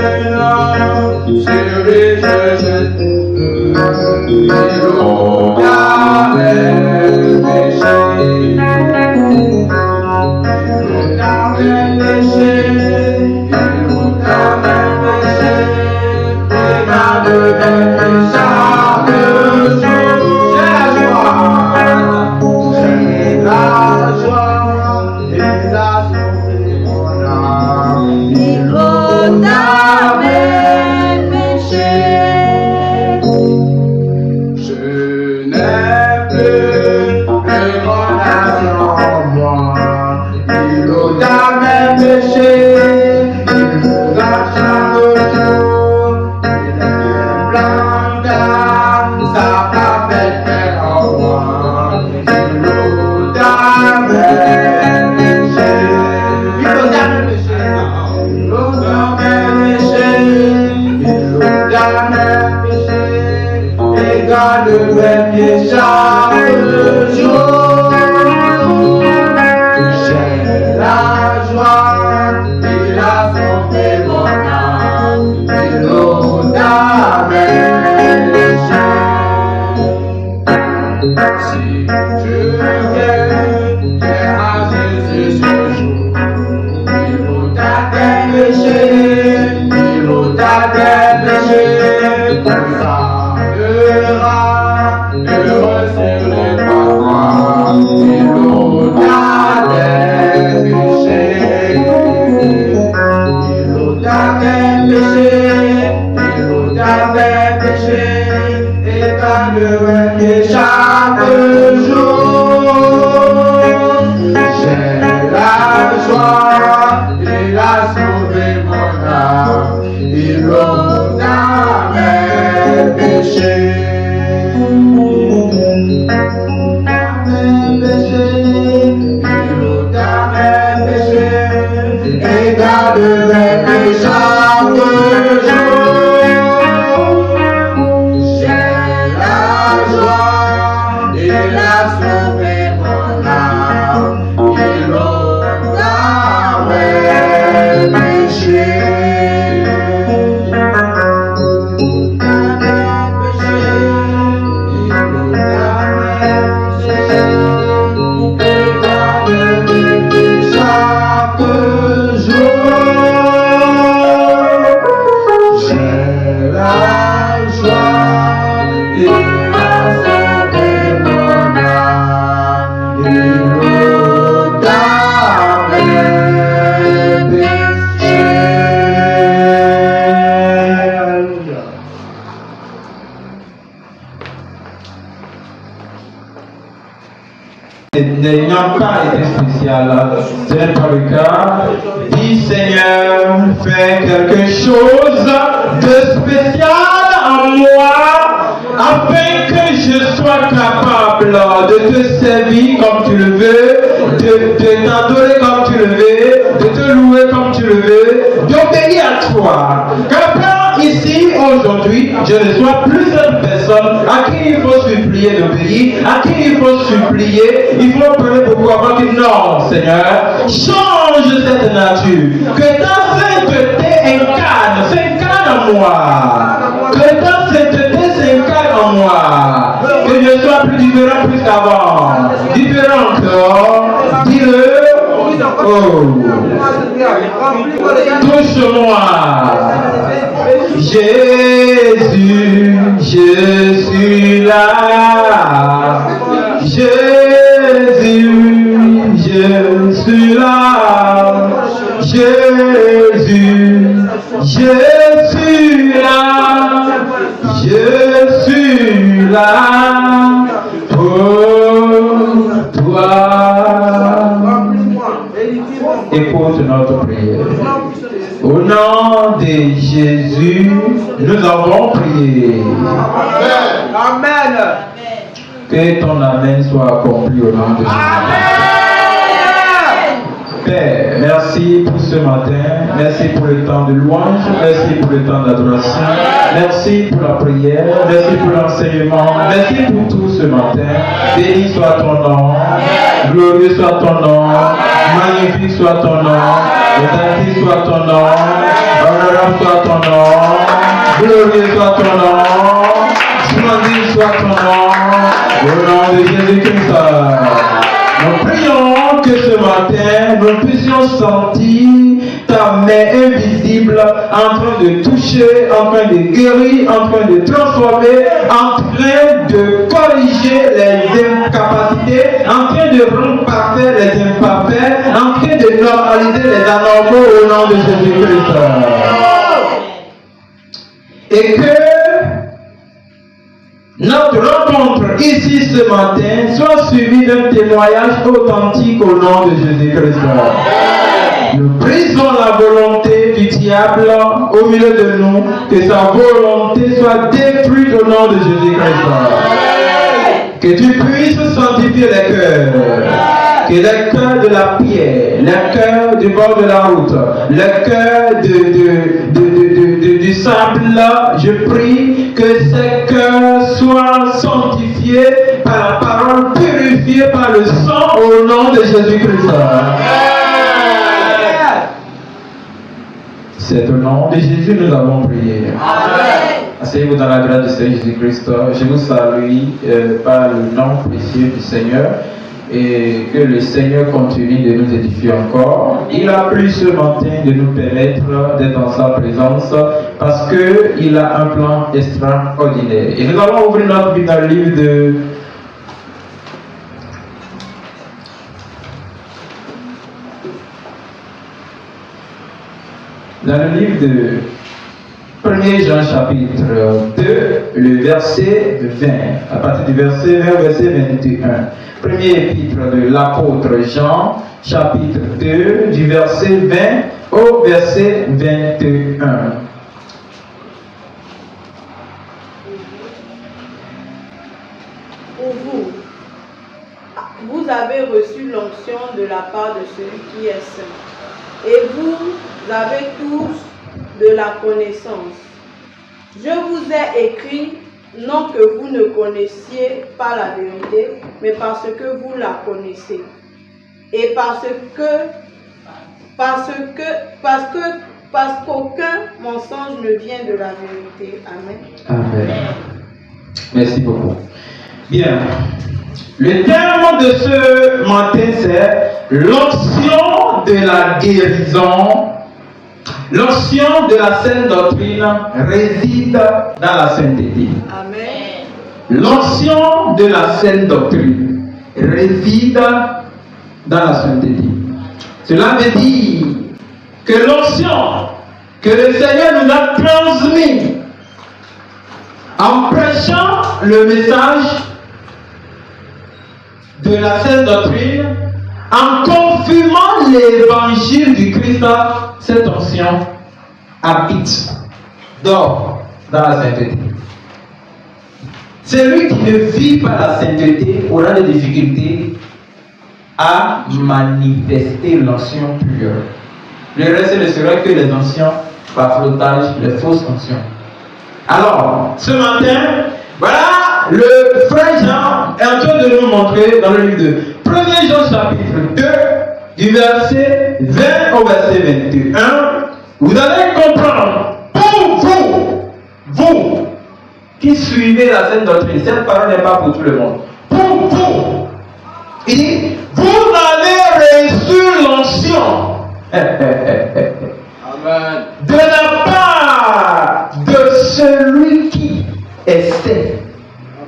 Speaker 6: Maintenant, sur lui je jette. Il ôta mes péchés. Il ôta mes péchés. Il ôta mes péchés. Et garde mes péchés chaque jour. J'ai la joie, il a sauvé mon âme. Il ôta mes péchés. Je n'ai plus de condamnation en moi. Il ôta mes péchés. Il nous a chaque jour. Il est planta sa parfaite paix en moi. Il ôta mes péchés. Il ôta mes péchés. Il ôta mes péchés. Il ôta mes péchés. Et garde mes pieds chaque jour. J'ai la joie, il a sauvé mon âme. Il ôta mes péchés. Si je viens à Jésus ce jour, il ôta tes péchés, il ôta tes péchés. Tu seras heureux sur les parois. Il ôta tes péchés. Il ôta tes péchés, il ôta tes péchés, et garde mes pieds chaque jour. J'ai la joie, il a sauvé mon âme, il ôta mes péchés. Mes péchés, il ôta mes péchés, et garde mes péchés chaque jour. J'ai la joie, il a sauvé mon âme, il ôta mes péchés.
Speaker 7: N'ayant pas été spécial, ce n'est pas le cas. Dis Seigneur, fais quelque chose de spécial en moi, afin que je sois capable de te servir comme tu le veux, de t'adorer comme tu le veux, de te louer comme tu le veux, d'obéir à toi. Qu'après ici, aujourd'hui, je ne sois plus une personne à qui il faut supplier d'obéir, à qui il faut supplier, il faut parler beaucoup avant que non, Seigneur, change cette nature, que ta sainteté s'incarne en moi, que ta sainteté s'incarne en moi, que je sois plus différent plus qu'avant, différent encore, dis-le. Touche-moi. Jésus, je suis là. Jésus, je suis là. Jésus, je suis là. Je suis là pour toi. Écoute notre prière. Au nom de Jésus, nous avons prié.
Speaker 5: Amen.
Speaker 7: Que ton Amen soit accompli au nom de Jésus. Père, merci pour ce matin, merci pour le temps de louange, merci pour le temps d'adoration, merci pour la prière, merci pour l'enseignement, merci pour tout ce matin. Béni soit ton nom, glorieux soit ton nom, magnifique soit ton nom, exalté soit ton nom, honorable soit ton nom, glorieux soit ton nom, splendide soit ton nom, au nom de Jésus-Christ. Nous prions que ce matin, nous puissions sentir ta main invisible en train de toucher, en train de guérir, en train de transformer, en train de corriger les incapacités, en train de rendre parfaits les imparfaits, en train de normaliser les anormaux au nom de Jésus-Christ. Et que notre rencontre ici ce matin soit suivie d'un témoignage authentique au nom de Jésus-Christ. Nous brisons la volonté du diable au milieu de nous, que sa volonté soit détruite au nom de Jésus-Christ. Que tu puisses sanctifier les cœurs. Que les cœurs de la pierre, les cœurs du bord de la route, les cœurs du sable, je prie que ces cœurs soient sanctifiés par la parole, purifiés par le sang au nom de Jésus-Christ. C'est au nom de Jésus que nous avons prié. Asseyez-vous dans la grâce du Seigneur Jésus-Christ. Je vous salue par le nom précieux du Seigneur. Et que le Seigneur continue de nous édifier encore. Il a plu ce matin de nous permettre d'être en sa présence parce qu'il a un plan extraordinaire. Et nous allons ouvrir notre Bible dans le livre de de 1er Jean chapitre 2, le verset 20, à partir du verset 20 au verset 21. Premier épître de l'apôtre Jean, chapitre 2, du verset 20 au verset 21.
Speaker 2: Pour vous avez reçu l'onction de la part de celui qui est saint. Et vous avez tous de la connaissance. Je vous ai écrit non que vous ne connaissiez pas la vérité, mais parce que vous la connaissez. Et parce qu'aucun mensonge ne vient de la vérité. Amen.
Speaker 7: Amen. Merci beaucoup. Bien. Le terme de ce matin, c'est l'onction de la guérison. L'onction de la sainte doctrine réside dans la sainteté.
Speaker 2: Amen.
Speaker 7: L'onction de la sainte doctrine réside dans la sainteté. Cela veut dire que l'onction que le Seigneur nous a transmise en prêchant le message de la sainte doctrine, en confirmant l'évangile du Christ, cette onction habite, dort dans la sainteté. Celui qui ne vit pas la sainteté aura des difficultés à manifester l'onction pure. Le reste ne sera que les oncions par flottage, les fausses oncions. Alors, ce matin, voilà, le frère Jean est en train de nous montrer dans le livre de 1er Jean chapitre 2, du verset 20 au verset 21, vous allez comprendre, pour vous qui suivez la sainte doctrine, cette parole n'est pas pour tout le monde. Pour vous, il dit, vous avez reçu l'onction
Speaker 1: Amen.
Speaker 7: De la part de celui qui est saint.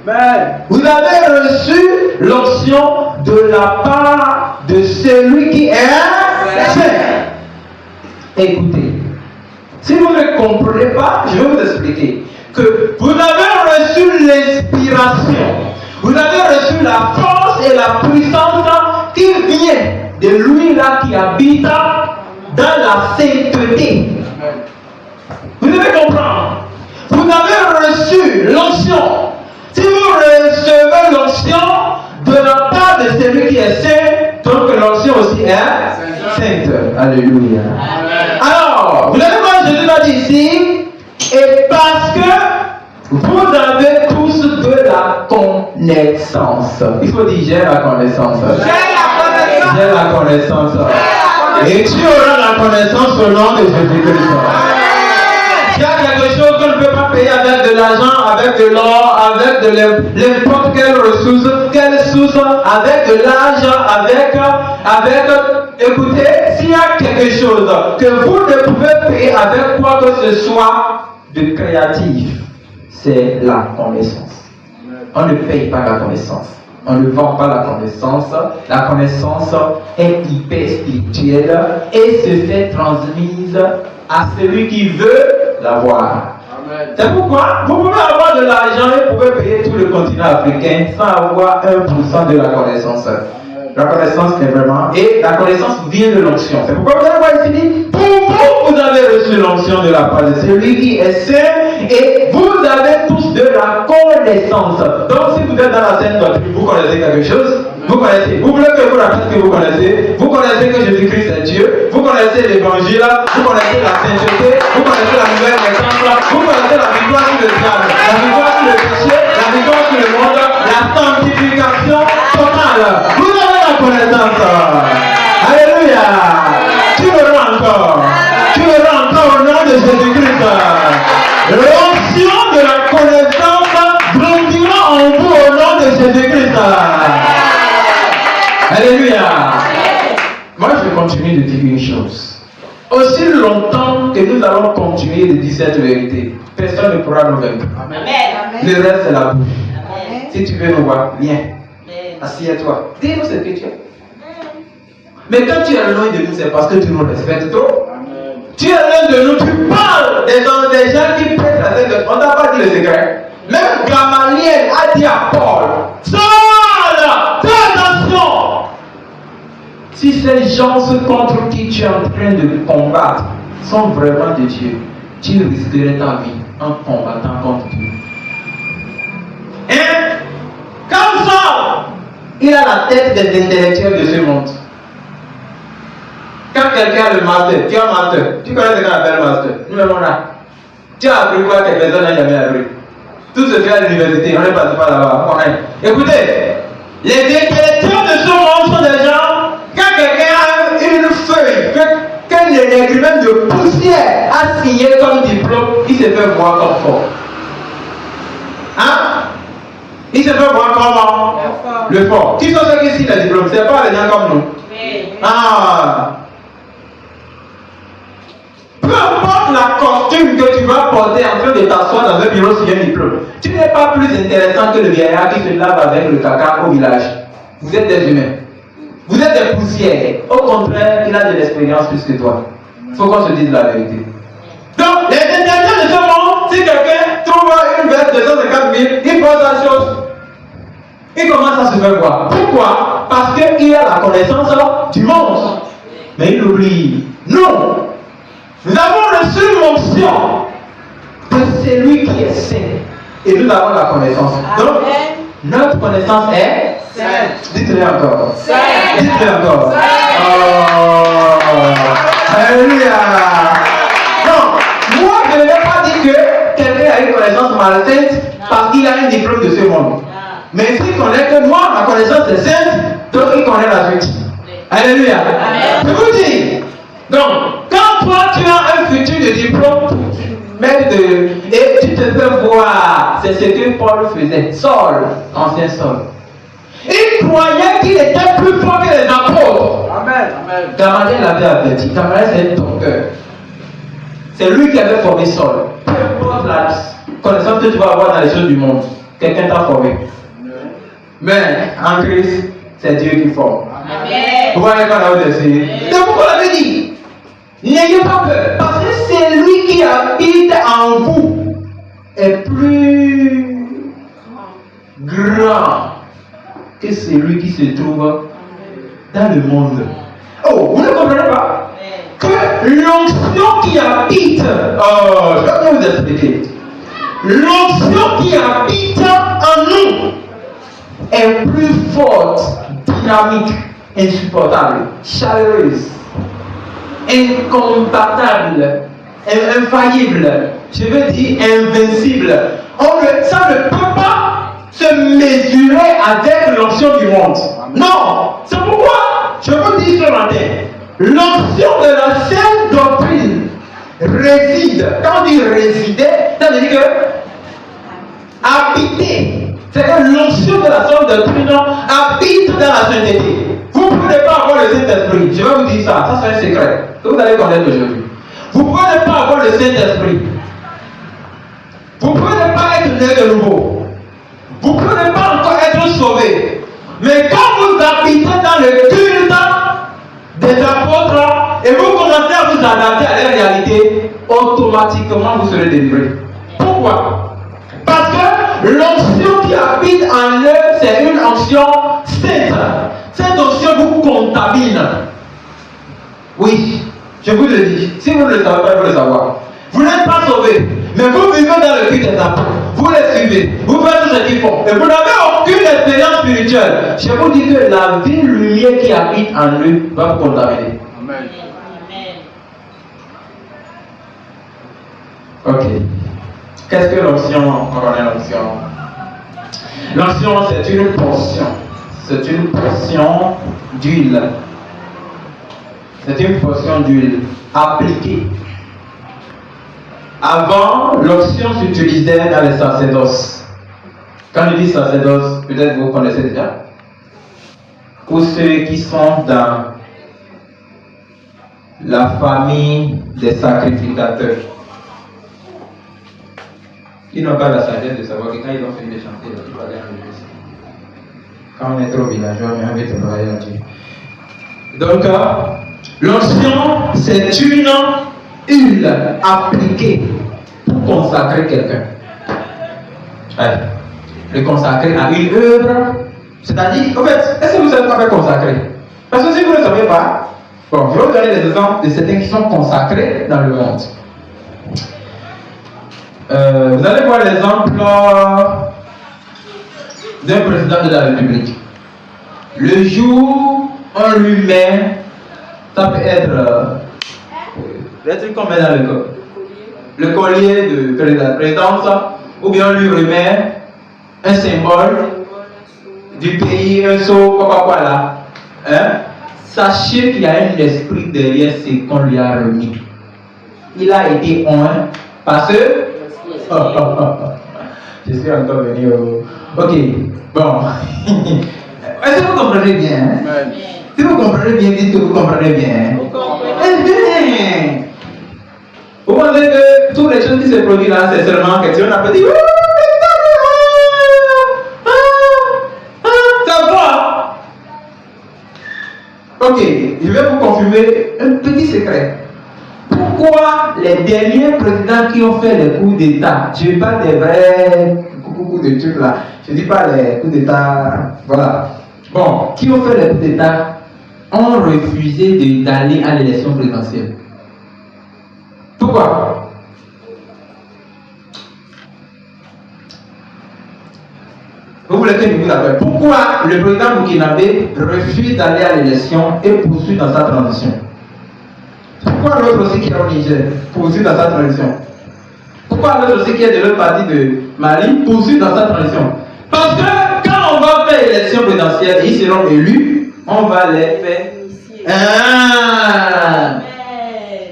Speaker 1: Amen.
Speaker 7: Vous avez reçu l'onction de la part de celui qui est saint. Écoutez, si vous ne comprenez pas, je vais vous expliquer que vous avez reçu l'inspiration, vous avez reçu la force et la puissance qui vient de lui-là qui habite dans la sainteté. Vous devez comprendre. Vous avez reçu l'onction. Si vous recevez l'onction de la part de celui qui est saint, donc l'onction aussi est sainte. Alléluia. Alors, vous avez voir, Jésus m'a dit ici, et parce que vous avez tous de la connaissance. Il faut dire, j'ai la connaissance. J'ai la connaissance. Et tu auras la connaissance au nom de Jésus-Christ. Il y a quelque chose qu'on ne peut pas payer avec de l'argent, avec de l'or, avec de n'importe quelle ressource, avec de l'argent, écoutez, s'il y a quelque chose que vous ne pouvez payer avec quoi que ce soit de créatif, c'est la connaissance. On ne paye pas la connaissance. On ne vend pas la connaissance. La connaissance est hyper spirituelle et se fait transmise à celui qui veut l'avoir. C'est pourquoi vous pouvez avoir de l'argent et vous pouvez payer tout le continent africain sans avoir 1% de la connaissance. La connaissance est vraiment... Et la connaissance vient de l'onction. C'est pourquoi vous allez voir ici, pour vous, vous avez reçu l'onction de la part de celui qui est saint et vous avez tous de la connaissance. Donc si vous êtes dans la sainte doctrine, vous connaissez quelque chose. Vous connaissez. Vous voulez que je vous rappelle ce que vous connaissez. Vous connaissez que Jésus-Christ est Dieu. Vous connaissez l'évangile. Vous connaissez la sainteté. Vous connaissez la nouvelle naissance. Vous connaissez la victoire sur le diable. La victoire sur le péché. La victoire sur le monde. La sanctification totale. Vous avez la connaissance. Alléluia. Tu verras encore. Tu verras encore au nom de Jésus-Christ. L'onction de la connaissance grandira en vous au nom de Jésus-Christ. Alléluia. Moi, je continue de dire une chose. Aussi longtemps que nous allons continuer de dire cette vérité, personne ne pourra nous vaincre. Le reste, c'est la bouche. Amen. Si tu veux nous voir, viens. Assieds-toi. Dis-nous ce que tu es. Mais quand tu es loin de nous, c'est parce que tu nous respectes trop. Amen. Tu es loin de nous, tu parles des gens qui prêtent la tête. On t'a pas dit le secret. Même Gamaliel a dit à Paul, Saul, fais attention. Si ces gens contre qui tu es en train de combattre sont vraiment de Dieu, tu risquerais ta vie en combattant contre Dieu. Hein? Comme ça, il a la tête des intellectuels de ce monde. Quand quelqu'un a le master, tu as un master, tu connais ce qu'on appelle master. Nous-mêmes on a. Tu as appris quoi que personne n'a jamais appris. Tout se fait à l'université, on n'est pas là-bas. Écoutez, les intellectuels de ce monde sont des gens, quand quelqu'un a une feuille, qu'un écrivain de poussière a signé comme diplôme, il se fait voir comme fort. Hein? Il se fait voir comment? Le fort. Qui sont ceux qui signent les diplômes? C'est pas les gens comme nous. Ah! Peu importe la costume que tu vas porter en train de t'asseoir dans un bureau signer un diplôme, tu n'es pas plus intéressant que le vieillard qui se lave avec le caca au village. Vous êtes des humains. Vous êtes des poussières. Au contraire, il a de l'expérience plus que toi. Il faut qu'on se dise la vérité. Donc, les intellectuels de ce monde, si quelqu'un trouve une veste de 150 000, il pense à la chose. Il commence à se faire voir. Pourquoi? Parce qu'il a la connaissance du monde. Mais il oublie. Non! Nous avons reçu l'onction de celui qui est saint. Et nous avons la connaissance. Donc, notre connaissance est sainte. Dites-le encore. Sainte. Dites-le encore. Oh. Alléluia. Non, moi je ne vais pas dire que quelqu'un a une connaissance malsaine parce qu'il a un diplôme de ce monde. Mais s'il connaît que moi, ma connaissance est sainte, donc il connaît la suite. Alléluia. Amen. Je vous dis. Donc, quand toi tu as un futur de diplôme, et tu te fais voir, c'est ce que Paul faisait. Saul, ancien Saul. Il croyait qu'il était plus fort que les apôtres.
Speaker 1: Amen.
Speaker 7: Gamaliel l'avait averti. Gamaliel, c'est un docteur. C'est lui qui avait formé Saul. Peu importe la connaissance que tu vas avoir dans les choses du monde, quelqu'un t'a formé. Mais en Christ, c'est Dieu qui forme.
Speaker 3: Amen.
Speaker 7: Vous voyez quand on a essayé. Donc pourquoi on l'avait dit? N'ayez pas peur, parce que c'est lui qui habite en vous est plus grand que celui qui se trouve dans le monde. Oh, vous ne comprenez pas? Que l'onction qui habite, je vais bien vous expliquer. L'onction qui habite en nous est plus forte, dynamique, insupportable, chaleureuse, incombattable, infaillible, je veux dire invincible. Ça ne peut pas se mesurer avec l'onction du monde. Non, c'est pourquoi je vous dis ce matin, l'onction de la sainte doctrine réside. Quand on dit résider, ça veut dire que habiter. C'est-à-dire l'onction de la sainte doctrine habite dans la sainteté. Vous ne pouvez pas avoir le Saint-Esprit. Je vais vous dire ça, ça c'est un secret que vous allez connaître aujourd'hui. Vous ne pouvez pas avoir le Saint-Esprit. Vous ne pouvez pas être né de nouveau. Vous ne pouvez pas encore être sauvé. Mais quand vous habitez dans le culte des apôtres et vous commencez à vous adapter à la réalité, automatiquement vous serez délivré. Pourquoi? Parce que l'onction qui habite en eux, c'est une onction sainte. Cette onction vous contamine. Oui, je vous le dis. Si vous ne le savez pas, il faut le savoir. Vous n'êtes pas sauvé, mais vous vivez dans le culte des apôtres. Vous les suivez, vous faites tout ce qu'ils font. Et vous n'avez aucune expérience spirituelle. Je vous dis que la vie lumière qui habite en eux va vous contaminer.
Speaker 1: Amen.
Speaker 7: Ok. Qu'est-ce que l'onction? On connaît l'onction. L'onction, c'est une portion. C'est une portion d'huile. C'est une portion d'huile appliquée. Avant, l'onction s'utilisait dans les sacerdoces. Quand je dis sacerdoce, peut-être vous connaissez déjà. Ou ceux qui sont dans la famille des sacrificateurs. Ils n'ont pas la sagesse de savoir que quand ils ont fini de chanter, il faut aller à l'église. Quand on est trop villageois, mais on veut travailler à Dieu. Donc, l'onction, c'est une huile appliquée pour consacrer quelqu'un. Le consacrer à une œuvre, c'est-à-dire, en fait, est-ce que vous savez pas consacrer? Parce que si vous ne le savez pas, bon, je vais vous donner des exemples de certains qui sont consacrés dans le monde. Vous allez voir l'exemple d'un président de la République. Le jour, on lui met, ça peut être les trucs qu'on met dans le collier de présidence, ou bien on lui remet un symbole du pays, un sceau, quoi là. Hein? Sachez qu'il y a un esprit derrière ce qu'on lui a remis. Il a été oint parce que je suis encore venu au... Ok, bon. Est-ce que vous comprenez bien? Hein? Si vous comprenez bien, dites que vous comprenez bien.
Speaker 3: Vous comprenez
Speaker 7: bien. Vous pensez que toutes les choses qui se produisent là, c'est seulement question d'un petit... Ça va? Ok, je vais vous confirmer un petit secret. Pourquoi les derniers présidents qui ont fait les coups d'État, je ne dis pas des vrais coups de trucs là, je ne dis pas les coups d'État, voilà. Bon, qui ont fait les coups d'État ont refusé d'aller à l'élection présidentielle. Pourquoi? Vous voulez que je vous appelle? Pourquoi le président burkinabé refuse d'aller à l'élection et poursuit dans sa transition? Pourquoi l'autre aussi qui est au Niger poursuit dans sa transition? Pourquoi l'autre aussi qui est de l'autre partie de Mali poursuit dans sa transition? Parce que quand on va faire l'élection présidentielle et ils seront élus, on va les faire.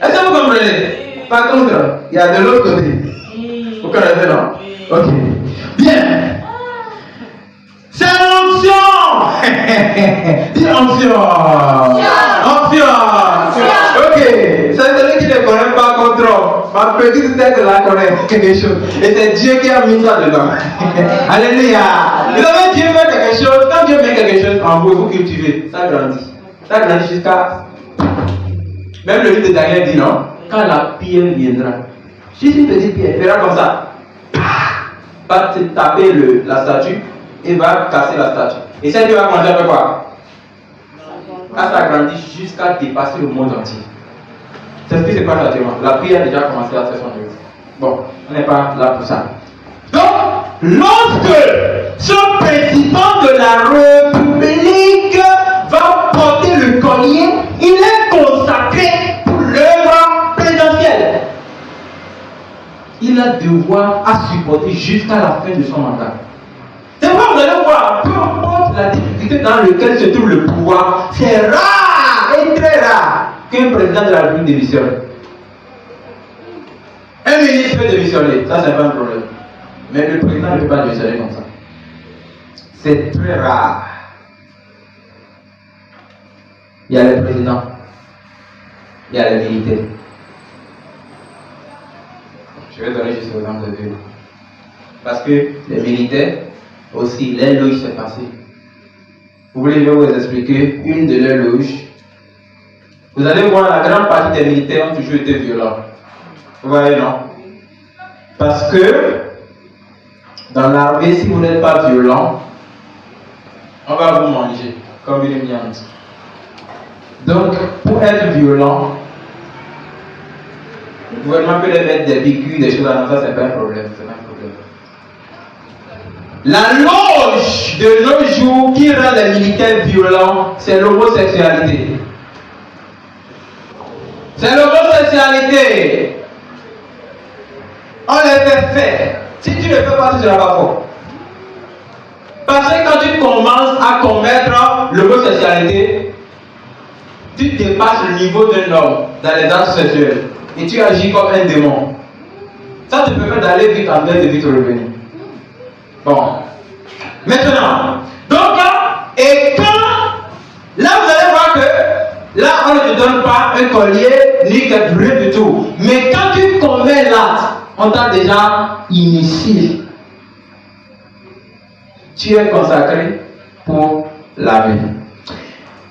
Speaker 7: Est-ce que vous comprenez? Par contre, il y a de l'autre côté. Vous connaissez, non? Ok. Bien. C'est l'onction Dis ancien. Ancien. Ok. C'est celui qui ne connaît pas contrôle. Ma petite tête là connaît quelque chose. Et c'est Dieu qui a mis ça dedans. Alléluia. Vous savez, Dieu fait quelque chose. Quand Dieu met quelque chose en vous, vous cultivez. Ça grandit. Ça grandit jusqu'à. Même le livre de Daniel dit non. Quand la pierre viendra, juste une petite pierre, elle verra comme ça. Va te taper la statue et va casser la statue. Et cette pierre va commencer à faire quoi? Quand ça grandit jusqu'à dépasser le monde entier. C'est ce qui se passe actuellement. La prière a déjà commencé à faire son œuvre. Bon, on n'est pas là pour ça. Donc, lorsque ce président de la République va porter le collier, il est consacré pour l'œuvre présidentielle. Il a devoir à supporter jusqu'à la fin de son mandat. C'est pourquoi vous allez voir, peu importe la difficulté dans laquelle se trouve le pouvoir, c'est rare et très rare qu'un président de la République démissionne. Un ministre peut démissionner, ça c'est pas un problème. Mais le président ne peut pas démissionner comme ça. C'est très rare. Il y a le président, il y a les militaires. Je vais donner juste l'exemple de deux. Parce que les militaires aussi, les loges s'est passé. Vous voulez que je vous expliquer une de leurs loges? Vous allez voir, la grande partie des militaires ont toujours été violents. Vous voyez, non? Parce que dans l'armée, si vous n'êtes pas violent, on va vous manger comme une viande. Donc, pour être violent, le gouvernement peut les mettre des piqûres, des choses comme ça, c'est pas un problème. C'est pas un problème. La loge de nos jours qui rend les militaires violents, c'est l'homosexualité. C'est l'homosexualité. On les fait faire. Si tu ne fais pas, tu ne seras pas fort. Parce que quand tu commences à commettre l'homosexualité, tu dépasses le niveau d'un homme dans les actes sexuels. Et tu agis comme un démon. Ça te permet d'aller vite en train de vite revenir. Bon. Maintenant, donc, et quand, là vous allez voir que, là on ne te donne pas un collier, ni quelque rien du tout. Mais quand tu commets l'acte, on t'a déjà initié. Tu es consacré pour la vie.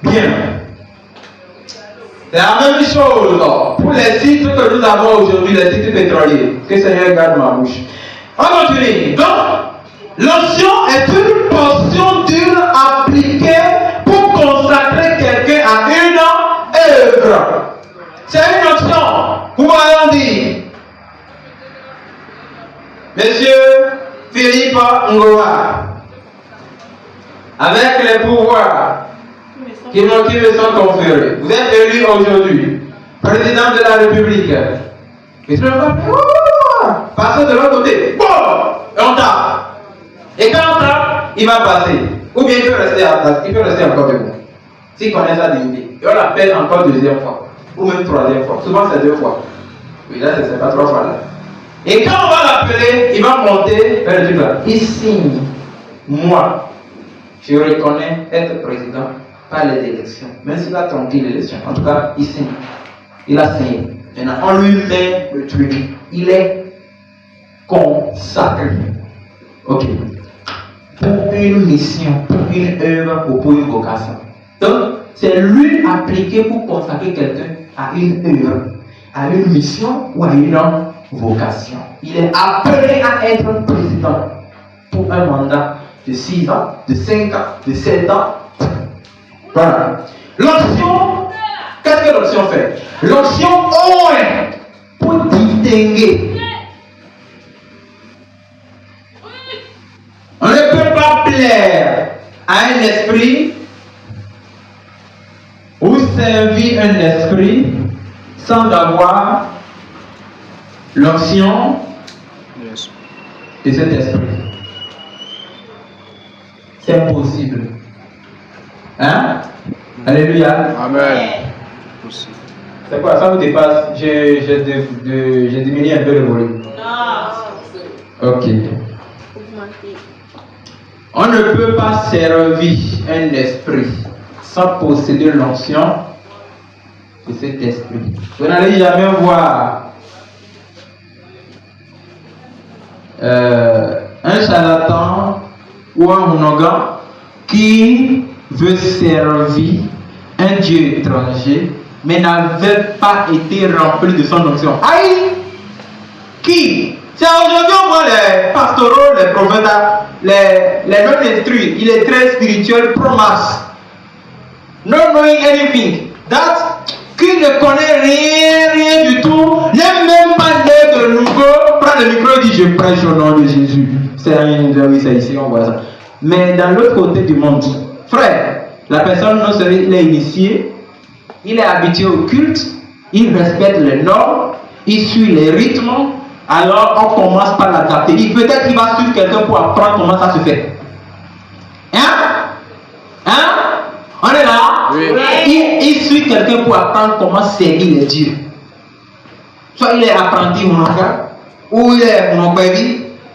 Speaker 7: Bien. C'est la même chose pour les titres que nous avons aujourd'hui, les titres pétroliers. Que le Seigneur garde ma bouche. On continue. Donc, l'onction est une portion d'huile appliquée pour consacrer quelqu'un à une œuvre. C'est une onction. Vous m'avez dit. Monsieur Philippe Ngoa, avec les pouvoirs qui me sont conférés, vous êtes élu aujourd'hui président de la République. Et tu ne vas pas passer de l'autre côté. Bon, et on tape. Et quand on tape, il va passer. Ou bien il peut rester à place, il peut rester encore debout. S'il connaît sa dignité. Et on l'appelle encore deuxième fois. Ou même troisième fois. Souvent c'est deux fois. Oui, là c'est pas trois fois là. Et quand on va l'appeler, il va monter vers le truc là. Il signe. Moi, je reconnais être président par les élections. Même s'il a trompé l'élection. En tout cas, il signe. Il a signé. Maintenant, on lui met le truc. Il est consacré. Ok. Pour une mission, pour une œuvre ou pour une vocation. Donc, c'est lui appliqué pour consacrer quelqu'un à une œuvre, à une mission ou à une vocation. Il est appelé à être président pour un mandat de 6 ans, de 5 ans, de 7 ans. Voilà. L'onction, qu'est-ce que l'onction fait? L'onction oint pour distinguer. On ne peut pas plaire à un esprit ou servir un esprit sans avoir l'onction de cet esprit. C'est impossible. Hein? Alléluia.
Speaker 8: Amen.
Speaker 7: C'est quoi? Ça vous dépasse? J'ai diminué un peu le volume.
Speaker 3: Non.
Speaker 7: Ok. On ne peut pas servir un esprit sans posséder l'onction de cet esprit. Vous n'allez jamais voir un charlatan ou un monogame qui veut servir un Dieu étranger mais n'avait pas été rempli de son onction. Aïe! Qui? C'est aujourd'hui on voit les pastoraux, les prophètes, les non-instruits. Il est très spirituel, pro-mass. Not knowing anything. That, qui ne connaît rien du tout, n'est même pas né de nouveau, prend le micro et dit je prêche au nom de Jésus. C'est rien, oui, c'est ici, on voit ça. Mais dans l'autre côté du monde, frère, la personne non seulement il est initié, il est habitué au culte, il respecte les normes, il suit les rythmes, alors on commence par l'adapter. Peut-être qu'il va suivre quelqu'un pour apprendre comment ça se fait. Hein? On est là? Oui. Il suit quelqu'un pour apprendre comment servir les dieux. Soit il est apprenti monogame, ou il est monogame,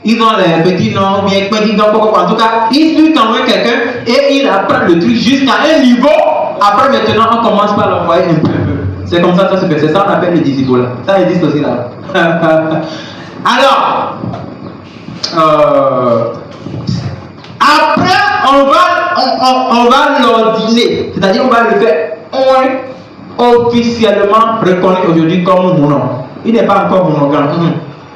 Speaker 7: ils ont les petits noms, bien petits noms, en tout cas, il suit quand même quelqu'un et il apprend le truc jusqu'à un niveau. Après maintenant, on commence par l'envoyer un peu. C'est comme ça que ça se fait. C'est ça qu'on appelle le disciple. Ça existe aussi là. Alors, après, on va l'ordiner. C'est-à-dire, on va le faire officiellement reconnu aujourd'hui comme mon nom. Il n'est pas encore monogame.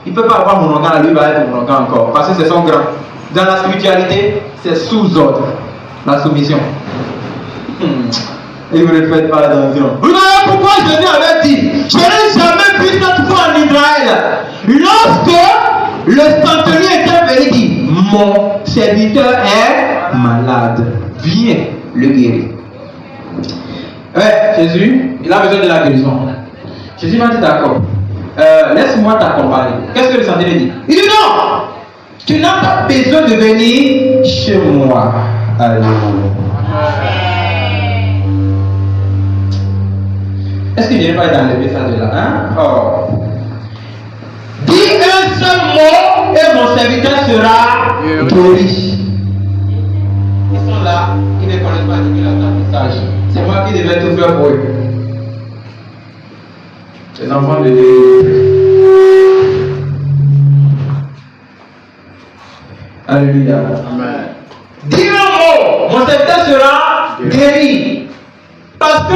Speaker 7: Il ne peut pas avoir monogame, lui va être monogame encore. Parce que c'est son grand. Dans la spiritualité, c'est sous ordre. La soumission. Et vous ne le faites pas attention. Vous savez pourquoi Jésus avait dit, je n'ai jamais vu cette fois en Israël. Lorsque le centenier était venu, il dit, mon serviteur est malade. Viens le guérir. Ouais, Jésus, il a besoin de la guérison. Jésus m'a dit d'accord. Laisse-moi t'accompagner. Qu'est-ce que le centenier dit? Il dit non, tu n'as pas besoin de venir chez moi. Alléluia. Est-ce qu'il ne vient pas d'enlever ça de là? Hein? Oh. Dis un seul mot et mon serviteur sera guéri. Ils sont là, ils ne connaissent pas depuis l'apprentissage. C'est moi qui devais tout faire pour eux. Les enfants de Alléluia. Amen. Dis un mot, mon serviteur sera guéri. Parce que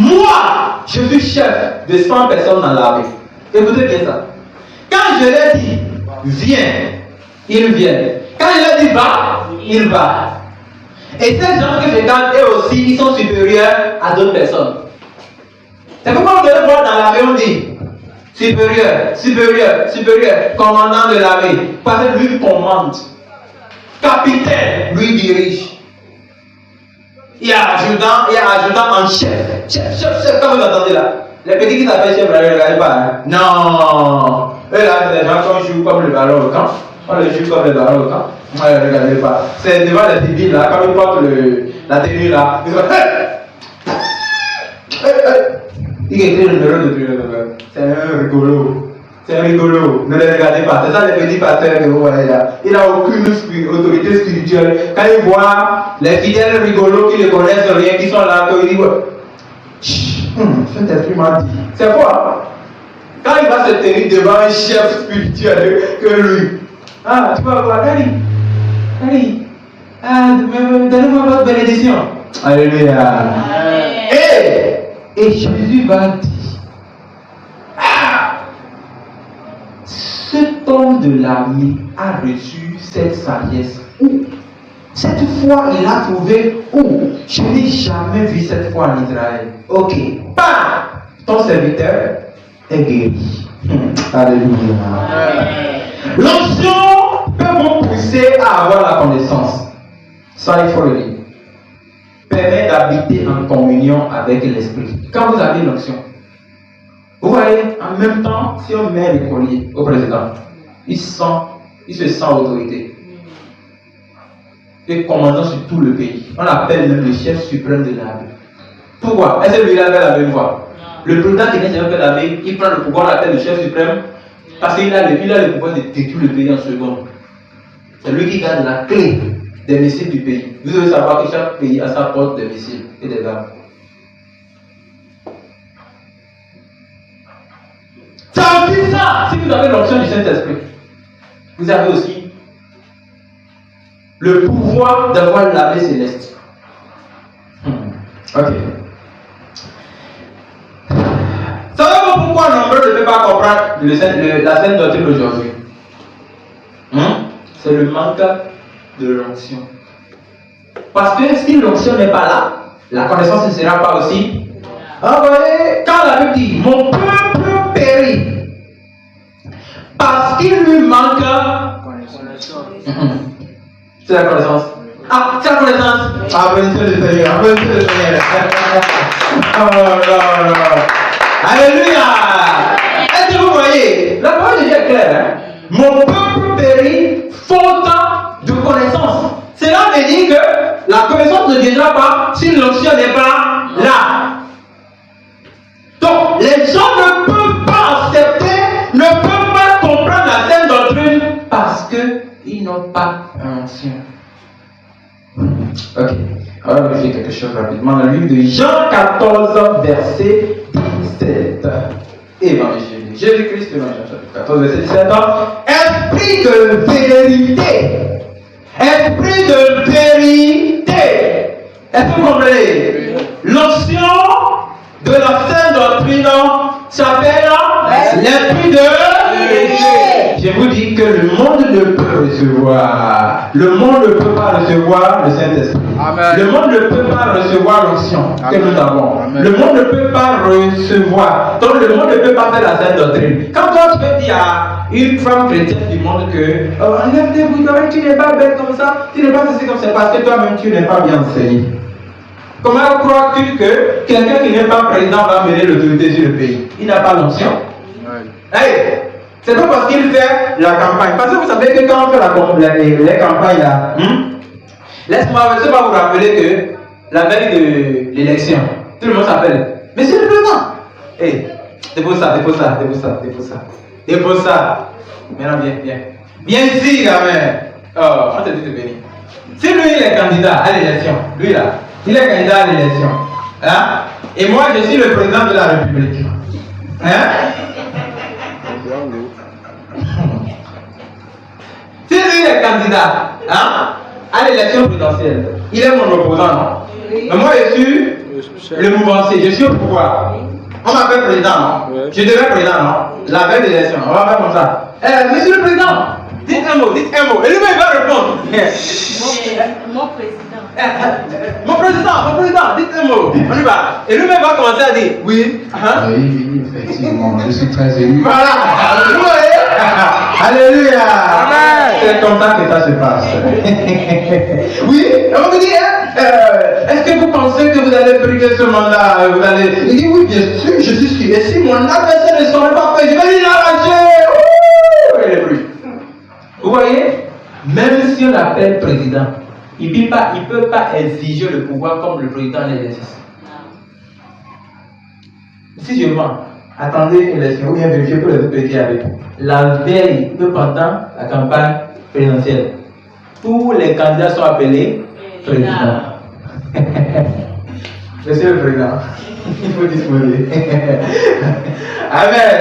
Speaker 7: moi, je suis chef de 100 personnes dans l'armée. Écoutez bien ça. Quand je leur dis viens, ils viennent. Quand je leur dis va, ils vont. Et ces gens que je garde, eux aussi, ils sont supérieurs à d'autres personnes. C'est pourquoi vous allez voir dans l'armée, on dit supérieur, supérieur, supérieur, commandant de l'armée. Parce que lui commande. Capitaine, lui dirige. Il y a adjudant en chef. Chef, comme vous entendez là. Les petits qui s'appellent chef, ne regardez pas. Hein? Non. Eux là, c'est les gens qui jouent comme le ballon au camp. On les joue comme le ballon au camp. Ne regardez pas. C'est devant les civils là, quand ils portent la tenue là. Ils sont il écrit le numéro depuis le numéro. C'est un rigolo. C'est rigolo. Ne les regardez pas. C'est ça les petits pasteurs que vous voyez là. Il n'a aucune autorité spirituelle. Quand il voit les fidèles rigolos qui ne connaissent rien, qui sont là, quand il dit cet esprit m'a dit. C'est quoi? Quand il va se tenir devant un chef spirituel que lui. Ah, tu vas voir, Dani. Donnez-moi votre bénédiction. Alléluia. Et Jésus va dire. Cet homme de l'armée a reçu cette sagesse. Où? Cette foi, il a trouvé où? Je n'ai jamais vu cette foi en Israël. Ok. Bam! Ton serviteur est guéri. Alléluia. L'onction peut vous pousser à avoir la connaissance. Ça, il faut le dire. Permet d'habiter en communion avec l'esprit. Quand vous avez l'onction, vous voyez, en même temps, si on met le collier au président, il se sent autorité. Et commandant sur tout le pays. On l'appelle même le chef suprême de l'armée. Pourquoi? Est-ce que lui, il avait la même voix? Le président qui vient de l'armée, il prend le pouvoir, on l'appelle le chef suprême, parce qu'il a le pouvoir de détruire le pays en seconde. C'est lui qui garde la clé des missiles du pays. Vous devez savoir que chaque pays a sa porte de missiles et des armes. C'est aussi ça, si vous avez l'onction du Saint-Esprit, vous avez aussi le pouvoir d'avoir l'armée céleste. Ok. Savez-vous pourquoi nombreux ne peuvent pas comprendre la sainte doctrine d'aujourd'hui? C'est le manque de l'onction. Parce que si l'onction n'est pas là, la connaissance ne sera pas aussi. Ah, vous voyez, quand la Bible dit mon peuple périt parce qu'il lui manque c'est la connaissance. Ah, c'est la connaissance. Applaudissez le Seigneur, applaudissez le Seigneur. Oh là là. Alléluia. Est-ce que vous voyez? La parole de Dieu est claire. Hein? Mon peuple périt faute de connaissance. Cela veut dire que la connaissance ne viendra pas si l'onction n'est pas là. Donc, les gens ne peuvent pas accepter, ne peuvent pas comprendre la sainte doctrine parce qu'ils n'ont pas l'onction. Ok, on va vérifier quelque chose rapidement dans le livre de Jean 14, verset 17. Évangile. Jésus-Christ, Jean 14, verset 17. Esprit de vérité. Esprit de vérité. Est-ce que vous comprenez? L'onction de la sainte doctrine s'appelle l'esprit de vérité. Je vous dis que le monde ne peut recevoir. Le monde ne peut pas recevoir le Saint-Esprit. Le monde ne peut pas recevoir l'onction que nous avons. Amen. Le monde ne peut pas recevoir. Donc le monde ne peut pas faire la sainte doctrine. Quand toi tu peux dire à une femme chrétienne du monde que enlève-vous, tu n'es pas belle comme ça, tu n'es pas ceci comme ça, parce que toi-même tu n'es pas bien enseigné. Comment crois-tu que quelqu'un qui n'est pas président va mener l'autorité sur le pays? Il n'a pas l'onction. Hey, c'est pas parce qu'il fait la campagne. Parce que vous savez que quand on fait les campagnes là, laisse-moi vous rappeler que la veille de l'élection, tout le monde s'appelle Monsieur le Président. Hey, dépose ça. Maintenant, viens. Viens ici, gamin. Oh, on te dit de venir. Si lui il est candidat à l'élection, lui là, il est candidat à l'élection. Hein? Et moi je suis le président de la République. Hein? Si lui est candidat à l'élection présidentielle, il est mon opposant, non? Mais moi je suis le mouvancier, je suis au pouvoir. On m'appelle président, non? Je deviens président, non? La veille de l'élection, on va faire comme ça. Monsieur le président, dites un mot. Et lui il va répondre.
Speaker 8: Mon président.
Speaker 7: Mon président, dites un mot. On y va. Et lui-même va commencer à dire oui.
Speaker 1: Oui, effectivement, je suis très ému.
Speaker 7: Voilà. Alléluia. Amen. C'est comme ça que ça se passe. Oui, on vous dit, est-ce que vous pensez que vous allez prier ce mandat? Il dit oui, bien sûr, je suis sûr. Et si mon adversaire ne serait pas fait, je vais lui l'arracher. Et le bruit. Vous voyez, même si on l'appelle président, il ne peut pas exiger le pouvoir comme le président l'exercice. Si je mens, attendez une élection ou bien vérifiez pour les autres pays avec vous. La veille de pendant la campagne présidentielle, tous les candidats sont appelés présidents. Monsieur le Président, il faut disposer. Amen.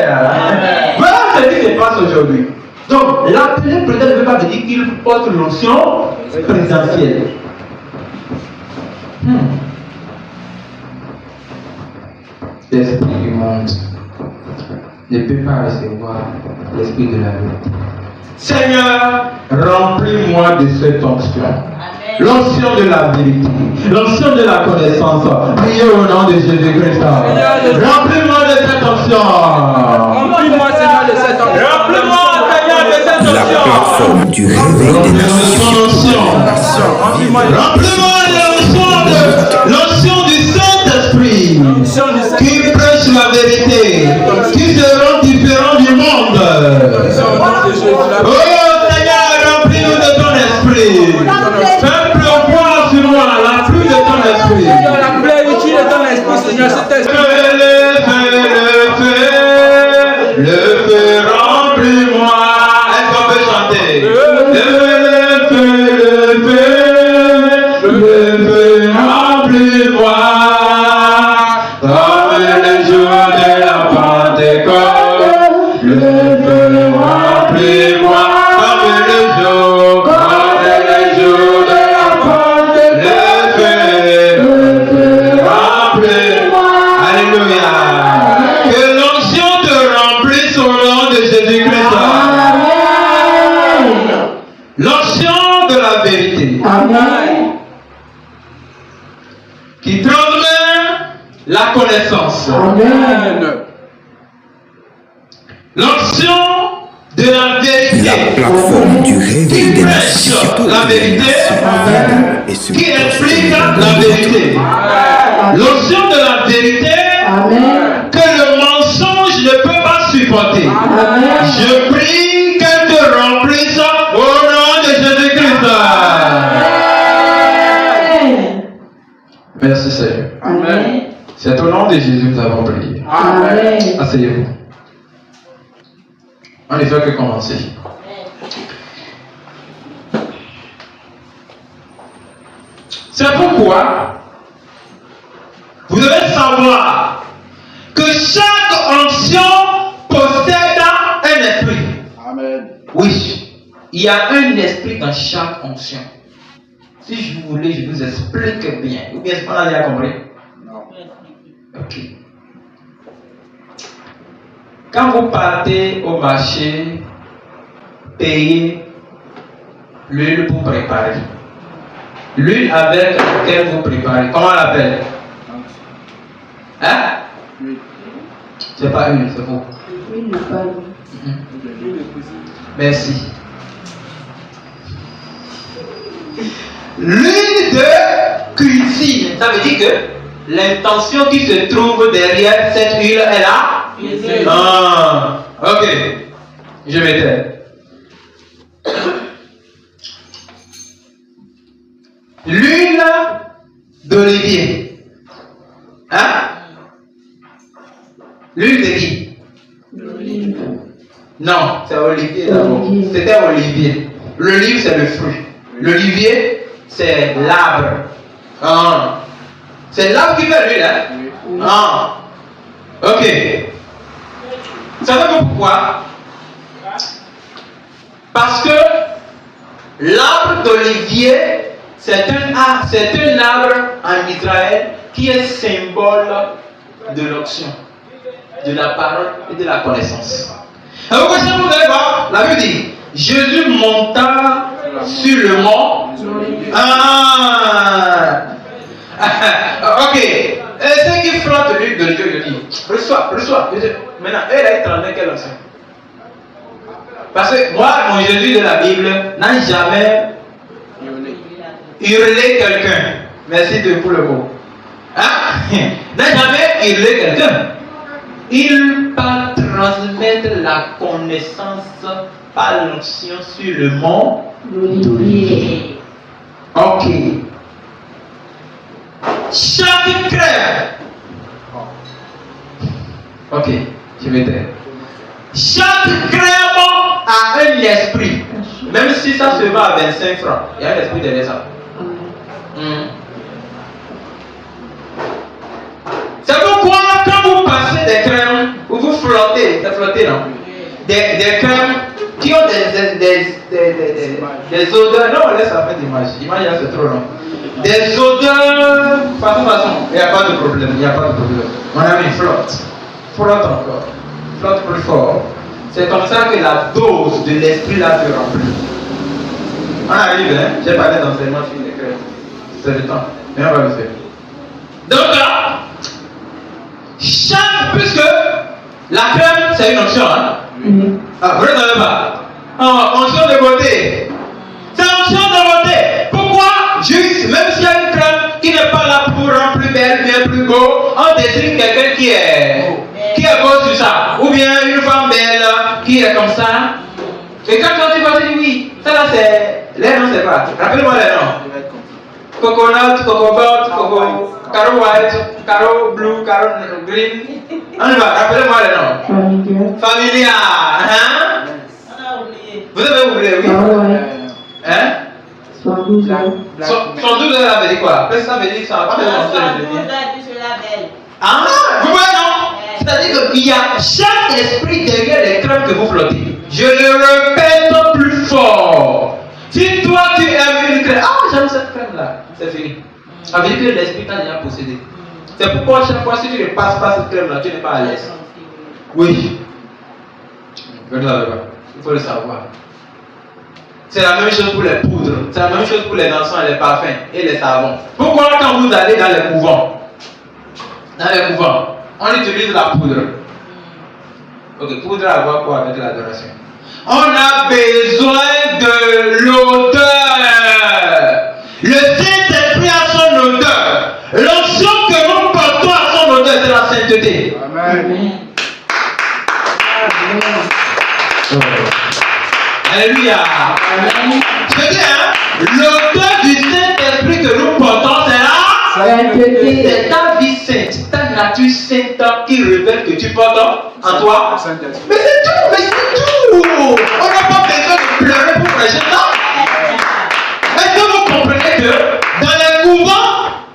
Speaker 7: Voilà ce qui se passe aujourd'hui. Donc, l'appeler président ne veut pas dire qu'il porte l'onction présidentielle.
Speaker 1: L'esprit du monde ne peut pas recevoir l'esprit de la vérité.
Speaker 7: Seigneur, remplis-moi de cette onction. L'onction de la vérité, l'onction de la connaissance. Priez au nom de Jésus-Christ. Remplis-moi de cette onction.
Speaker 5: Remplis-moi, Seigneur, de cette onction.
Speaker 7: Remplis-moi, Seigneur, de cette onction.
Speaker 9: La plateforme du réveil des nations.
Speaker 7: Remplis-moi de l'onction du Saint-Esprit qui prêche la vérité, qui se rend différent du monde. Oh Seigneur, remplis-nous de ton esprit. Fais pleuvoir sur moi la pluie de ton esprit.
Speaker 5: La plénitude de ton esprit, Seigneur, cet esprit.
Speaker 7: Le feu, remplis-moi. Est-ce qu'on peut chanter? Le feu,
Speaker 2: Amen.
Speaker 7: Qui transmet la connaissance.
Speaker 2: Amen.
Speaker 7: L'onction de la vérité.
Speaker 9: La plateforme du réveil des nations.
Speaker 7: La vérité
Speaker 9: Et ce
Speaker 7: qui explique la vérité. L'onction de la vérité
Speaker 2: Amen.
Speaker 7: que le mensonge ne peut pas supporter.
Speaker 2: Amen.
Speaker 7: Je prie qu'elle te remplisse au nom de Jésus-Christ.
Speaker 2: Amen.
Speaker 7: Merci Seigneur.
Speaker 2: Amen.
Speaker 7: C'est au nom de Jésus que nous avons prié.
Speaker 2: Amen.
Speaker 7: Asseyez-vous. On ne fait que commencer. C'est pourquoi vous devez savoir que chaque onction possède un esprit.
Speaker 1: Amen.
Speaker 7: Oui, il y a un esprit dans chaque onction. Si je voulais, je vous explique bien. Ou bien est-ce qu'on a déjà compris?
Speaker 1: Non.
Speaker 7: Ok. Quand vous partez au marché, payez l'huile pour préparer. L'huile avec laquelle vous préparez, comment on l'appelle? Hein?
Speaker 1: Oui.
Speaker 7: C'est pas huile, c'est faux.
Speaker 2: Oui, n'a pas
Speaker 7: Merci. L'huile de cuisine, ça veut dire que l'intention qui se trouve derrière cette huile est là. Ah, ok. Je m'étais. L'huile d'olivier. Hein? L'huile de qui? Non, c'est olivier d'abord. C'était olivier. L'olive, c'est le fruit. L'olivier, c'est l'arbre. Ah. C'est l'arbre qui fait l'huile, hein? Ah. Ok. Savez-vous pourquoi? Parce que l'arbre d'olivier, c'est un arbre en Israël qui est symbole de l'onction, de la parole et de la connaissance. Alors, vous allez voir, la Bible dit, Jésus monta sur le mont. Ah! Ok. Et ceux qui flottent l'huile de Dieu, je dis, reçois. Maintenant, elle a étranglé quelle onction? Parce que moi, mon Jésus de la Bible n'a jamais hurlé quelqu'un. Merci pour le mot. Hein? N'a jamais hurlé quelqu'un. Il va transmettre la connaissance par l'onction sur le mont d'olivier. Ok. Chaque crème. Ok, je vais taire. Chaque crème a un esprit. Même si ça se vend à 25 francs, il y a un esprit derrière ça. C'est pourquoi quand vous passez des crèmes, ou vous flottez, non? Des crèmes qui ont des odeurs. Non, laisse ça faire d'image. L'image là c'est trop long. Des odeurs, façon, il n'y a pas de problème, Mon ami, flotte encore, flotte plus fort. C'est comme ça que la dose de l'esprit là se remplit. On arrive, hein, j'ai parlé d'enseignement sur les crèmes. C'est le temps, mais on va le faire. Donc là, puisque la crème c'est une onction, hein? Ah, vous ne savez pas? Onction de beauté. C'est onction de beauté. Pourquoi? Juste, même s'il y a une crème qui n'est pas là pour rendre plus belle, bien plus beau, on désigne quelqu'un qui est beau sur ça. Ou bien une femme belle qui est comme ça. Et quand tu vas dire oui, ça là c'est. Les noms c'est pas. Rappelez-moi les noms. Coconut, cocobot, coco, caro white, caro blue, caro green. On y va, rappelez-moi les noms. Familia. Hein? Vous avez oublié, oui? Hein?
Speaker 2: 112 ans.
Speaker 7: 112 heures, ça veut dire quoi? Ça veut dire que ça va pas faire Ah, vous voyez non? C'est-à-dire qu'il y a chaque esprit derrière les crèmes que vous flottez. Je le répète plus fort. Si toi tu aimes une crème, j'aime cette crème là, c'est fini. Ça veut dire que l'esprit t'a déjà possédé. C'est pourquoi chaque fois si tu ne passes pas cette crème là, tu n'es pas à l'aise. Oui. Il faut le savoir. C'est la même chose pour les poudres. C'est la même chose pour les encens, les parfums et les savons. Pourquoi quand vous allez dans les couvents, on utilise la poudre? Ok, poudre à voir quoi avec l'adoration? On a besoin de l'odeur. Le Saint-Esprit a son odeur. L'onction que nous portons à son odeur, c'est la sainteté. Amen. Alléluia. Je dis, l'odeur du Saint-Esprit que nous portons, c'est la sainteté. C'est ta vie sainte, ta nature sainte qui révèle que tu portes en toi. Mais c'est tout, On n'a pas besoin de pleurer pour prêcher ça. Est-ce que vous comprenez que dans les couvents,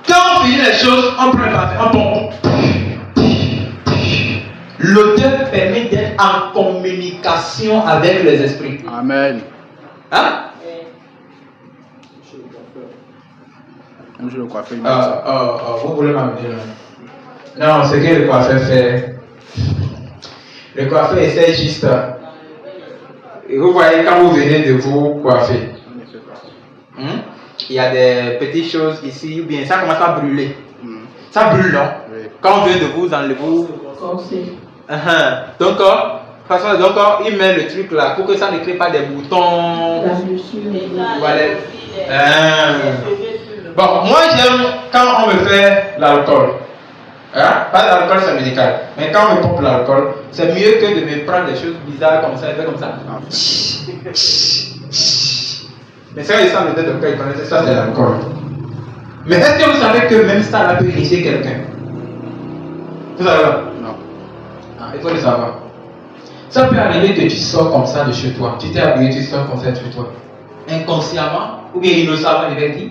Speaker 7: quand on finit les choses, on prend le parfum, on pompe. L'odeur permet d'être en communication avec les esprits.
Speaker 1: Amen.
Speaker 7: Hein?
Speaker 1: Je le coiffeur.
Speaker 7: Vous voulez m'amener là? Non, ce que le coiffeur fait. Le coiffeur essaie juste. Et vous voyez, quand vous venez de vous coiffer, il y a des petites choses ici, ou bien ça commence à brûler. Ça brûle, non? Oui. Quand on vient de vous enlever. Donc, il met le truc là pour que ça ne crée pas des boutons. Voilà. Bon, moi j'aime quand on me fait l'alcool. Pas l'alcool, c'est médical. Mais quand on me pompe l'alcool, c'est mieux que de me prendre des choses bizarres comme ça et faire comme ça. Mais ça, ils savent le tête de quoi ils connaissent, ça c'est l'alcool. Mais est-ce que vous savez que même ça là peut initier quelqu'un? Vous savez pas? Non. Il faut le savoir. Ça peut arriver que tu sors comme ça de chez toi. Tu t'es habillé, tu sors comme ça de chez toi. Inconsciemment, ou bien innocemment, il va dire,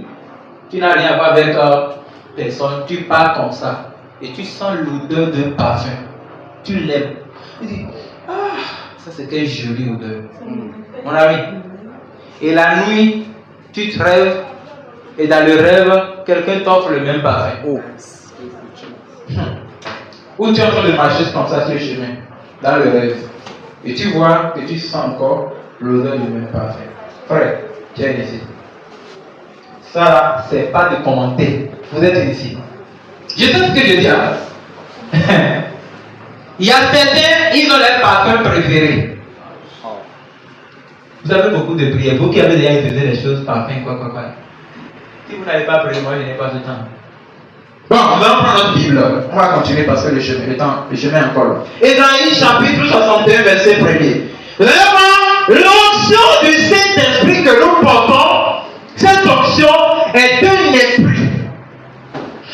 Speaker 7: tu n'as rien à voir avec personne, tu pars comme ça. Et tu sens l'odeur d'un parfum. Tu l'aimes. Tu dis, ça c'est quelle jolie odeur. Mon ami. Et la nuit, tu te rêves. Et dans le rêve, quelqu'un t'offre le même parfum. Ou tu es en train de marcher comme ça sur le chemin. Dans le rêve. Et tu vois que tu sens encore l'odeur du même parfum. Frère, tiens ici. Ça là, c'est pas de commenter. Vous êtes ici. Je sais ce que je dis là. Il y a certains, ils ont leur parfum préféré. Vous avez beaucoup de prières. Vous qui avez déjà utilisé des choses, parfum, quoi. Si vous n'avez pas prié, moi je n'ai pas ce temps. Bon, on va prendre notre Bible. On va continuer parce que le chemin est encore là. Ésaïe chapitre 61, verset 1er. L'onction du Saint-Esprit que nous portons, cette onction est un esprit.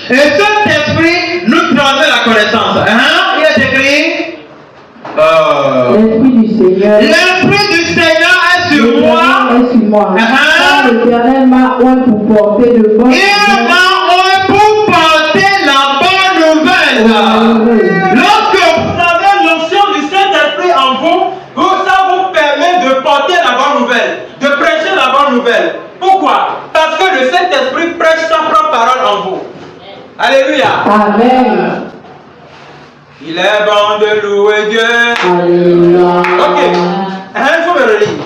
Speaker 7: Et cet esprit nous transmet la connaissance. Il est écrit
Speaker 2: l'Esprit du Seigneur.
Speaker 7: L'Esprit du Seigneur est sur moi.
Speaker 2: Car l'Éternel m'a oint pour porter de bonnes nouvelles.
Speaker 7: Il m'a oint pour porter la bonne nouvelle. Lorsque vous avez l'onction du Saint-Esprit en vous, ça vous permet de porter la bonne nouvelle, de prêcher la bonne nouvelle. Pourquoi? Parce que le Saint-Esprit prêche sa propre parole en vous. Alléluia.
Speaker 2: Amen.
Speaker 7: Il est bon de louer Dieu.
Speaker 2: Alléluia.
Speaker 7: Ok. Il faut me relire.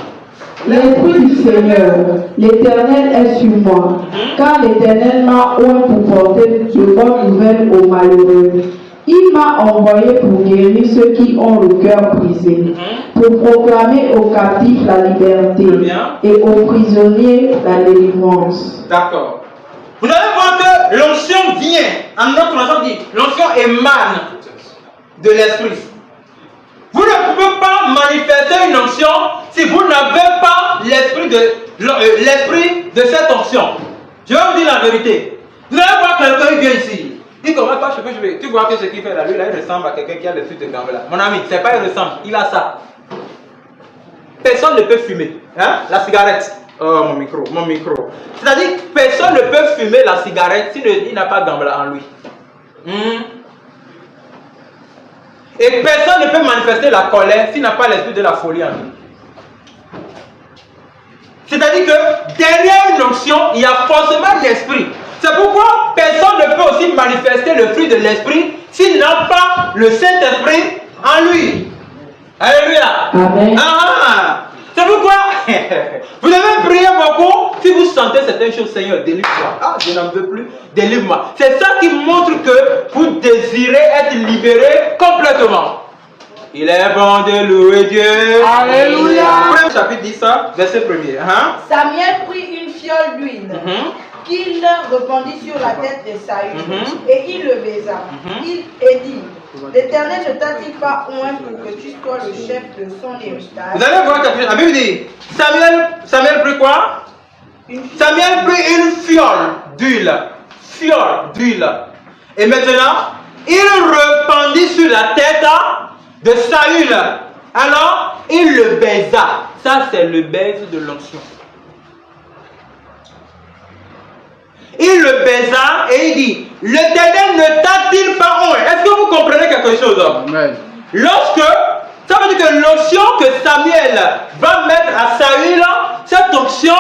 Speaker 2: L'Esprit du Seigneur, l'Éternel est sur moi, car l'Éternel m'a oint pour porter de bonnes nouvelles aux malheureux. Il m'a envoyé pour guérir ceux qui ont le cœur brisé, pour proclamer aux captifs la liberté et aux prisonniers la délivrance.
Speaker 7: D'accord. Vous allez voir que l'onction vient, en notre nation dit, l'onction émane de l'esprit. Vous ne pouvez pas manifester une onction si vous n'avez pas l'esprit de cette onction. Je vais vous dire la vérité. Vous allez voir quelqu'un qui vient ici. Il commence par je vais. Tu vois que ce qu'il fait là, lui, là, il ressemble à quelqu'un qui a le fruit de Gambela. Mon ami, c'est pas il ressemble, il a ça. Personne ne peut fumer. La cigarette. Oh, mon micro. C'est-à-dire, personne ne peut fumer la cigarette s'il n'a pas Gambela en lui. Et personne ne peut manifester la colère s'il n'a pas l'esprit de la folie en lui. C'est-à-dire que derrière une onction, il y a forcément l'esprit. C'est pourquoi personne ne peut aussi manifester le fruit de l'esprit s'il n'a pas le Saint-Esprit en lui. Alléluia.
Speaker 2: Amen.
Speaker 4: C'est pourquoi vous devez prier beaucoup. Si vous sentez certaines choses, Seigneur, délivre-moi. Ah, je n'en veux plus. Délivre-moi. C'est ça qui montre que vous désirez être libéré complètement. Il est bon de louer Dieu.
Speaker 10: Alléluia.
Speaker 4: Premier chapitre dit ça, verset 1er. Hein?
Speaker 10: Samuel prit une fiole d'huile qu'il répandit sur la tête de Saül et il le baisa. Et dit, l'Éternel ne t'a-t-il pas oint pour que tu sois le chef de son héritage?
Speaker 4: Vous allez voir quelque chose. La Bible dit, Samuel prit quoi? Samuel prit une fiole d'huile. Fiole d'huile. Et maintenant, il répandit sur la tête de Saül. Alors, il le baisa. Ça, c'est le baise de l'onction. Il le baisa et il dit, l'Éternel ne t'a-t-il pas oint? Est-ce que vous comprenez quelque chose?
Speaker 1: Amen.
Speaker 4: Lorsque, ça veut dire que l'onction que Samuel va mettre à Saül, cette onction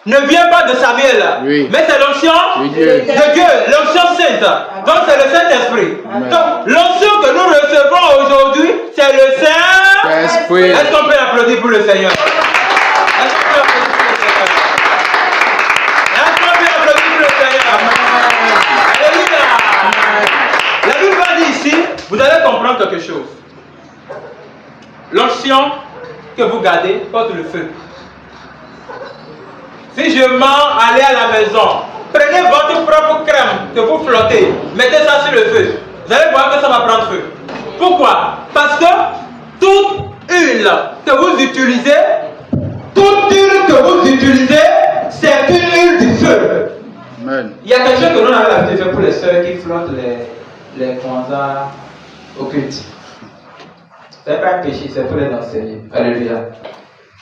Speaker 4: ne vient pas de Samuel,
Speaker 1: oui,
Speaker 4: mais c'est l'onction
Speaker 1: de
Speaker 4: Dieu, l'onction sainte. Donc c'est le Saint-Esprit. Donc l'onction que nous recevons aujourd'hui, c'est le Saint-Esprit. Est-ce qu'on peut applaudir pour le Seigneur? Est-ce qu'on peut applaudir pour le Seigneur? Est-ce qu'on peut applaudir pour le Seigneur? Alléluia. La Bible va dire ici, vous allez comprendre quelque chose. L'onction que vous gardez porte le feu. Si je mens, allez à la maison. Prenez votre propre crème que vous flottez. Mettez ça sur le feu. Vous allez voir que ça va prendre feu. Pourquoi? Parce que toute huile que vous utilisez, c'est une huile du feu.
Speaker 1: Amen.
Speaker 7: Il y a quelque chose que nous avons l'habitude de faire pour les sœurs qui flottent les kwanzas occultes. Ce n'est pas un péché, c'est pour les enseigner. Alléluia.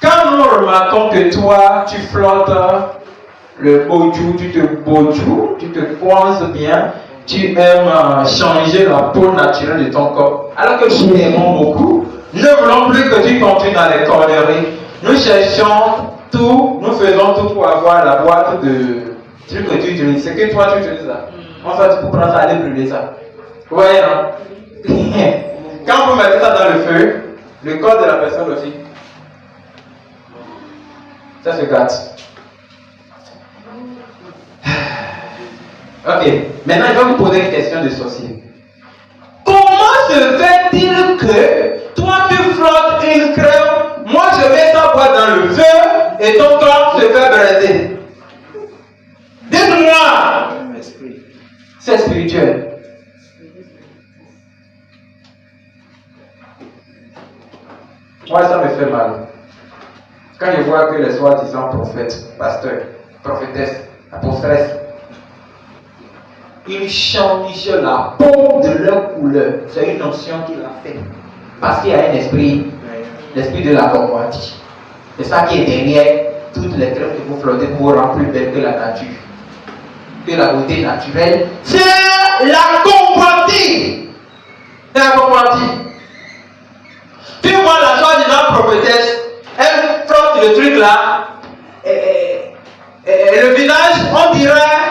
Speaker 7: Quand nous remarquons que toi, tu flottes le boju, tu te coinces bien, tu aimes changer la peau naturelle de ton corps, alors que nous aimons beaucoup, nous ne voulons plus que tu continues dans les corneries. Nous cherchons tout, nous faisons tout pour avoir la boîte de trucs que tu utilises. C'est que toi, tu utilises ça. En fait, pour prendre ça, aller brûler ça. Vous voyez, hein? Quand vous mettez ça dans le feu, le corps de la personne aussi, ça se gâte. Ok, maintenant je vais vous poser une question de sorcier. Comment se fait-il que toi tu flottes une crème, moi je mets ça boîte dans le feu et ton corps se fait briser? Dites-moi! C'est spirituel. Moi ça me fait mal. Quand je vois que les soi-disant prophètes, pasteurs, prophétesses, apôtresses, ils changent la peau de leur couleur, c'est une notion qu'il a fait. Parce qu'il y a un esprit, l'esprit de la convoitise. C'est ça qui est derrière toutes les crèmes que vous flottez pour vous rendre plus belle que la nature. Que la beauté naturelle, c'est la convoitise. C'est la convoitise. Tu vois la soi-disant prophétesse, elle frotte le truc là, et le visage, on dirait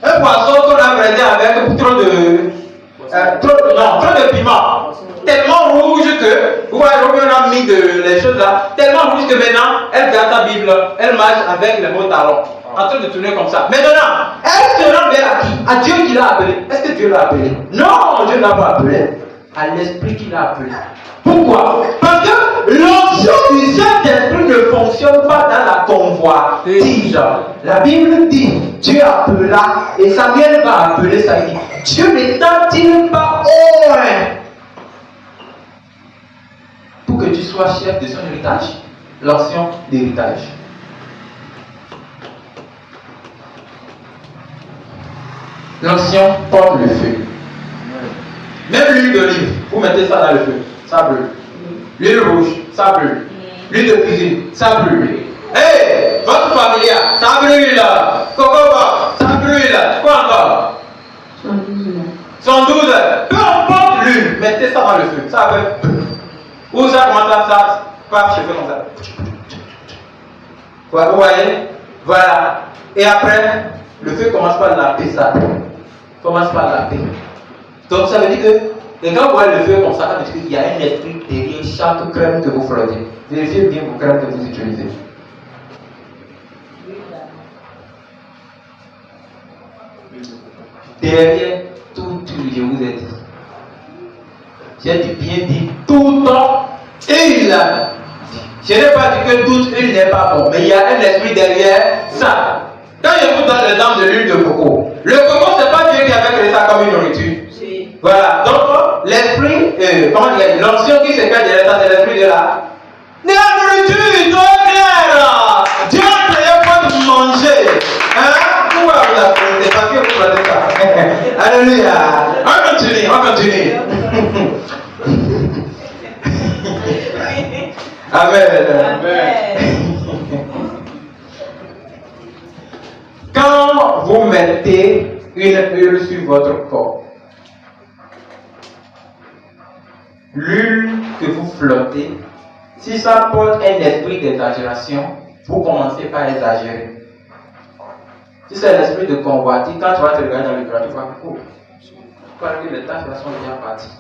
Speaker 7: un poisson qu'on a braisé avec trop de piment. Tellement rouge que, vous voyez, on a mis les choses là, tellement rouge que maintenant, elle garde sa Bible, elle marche avec les mots talons, en train de tourner comme ça. Maintenant, elle se rend vers à qui? À Dieu qui l'a appelé. Est-ce que Dieu l'a appelé? Non, Dieu ne l'a pas appelé. À l'esprit qui l'a appelé. Pourquoi? Parce que l'onction du Saint-Esprit ne fonctionne pas dans la convoitise. La Bible dit, Dieu appela, et Samuel va appeler ça. Il dit, Dieu ne t'a-t-il pas oint pour que tu sois chef de son héritage? L'onction d'héritage. L'onction porte le feu. Même l'huile d'olive, vous mettez ça dans le feu, ça brûle. L'huile rouge, ça brûle. L'huile de cuisine, ça brûle. Hey, votre familia, ça brûle. Cocoba, ça brûle. Quoi encore? 112. Peu importe l'huile, mettez ça dans le feu, ça brûle. Où ça commence à ça, par cheveux comme ça. Vous voyez? Voilà. Et après, le feu commence par laver ça. Commence par laver. Donc ça veut dire que Et quand vous voyez le feu comme ça, il y a un esprit derrière chaque crème que vous flottez. Vérifiez bien vos crèmes que vous utilisez. Derrière tout, je vous ai dit. J'ai bien dit tout il a dit. Je n'ai pas dit que tout il n'est pas bon, mais il y a un esprit derrière ça. Quand je vous donne l'exemple de l'huile de coco, le coco, c'est pas Dieu qui avait créé ça comme une nourriture. Voilà, donc l'esprit, comment dire, l'onction qui se cache derrière ça, c'est l'esprit de la nourriture, c'est clair. Dieu a créé pour manger. Hein? Pourquoi vous la prenez? Parce que vous prenez ça. Alléluia. On continue. Amen. Quand vous mettez une huile sur votre corps, l'huile que vous flottez, si ça porte un esprit d'exagération, vous commencez par exagérer. Si c'est l'esprit de convoitise, quand tu vas te regarder dans le miroir, tu vois que les taches sont déjà parties.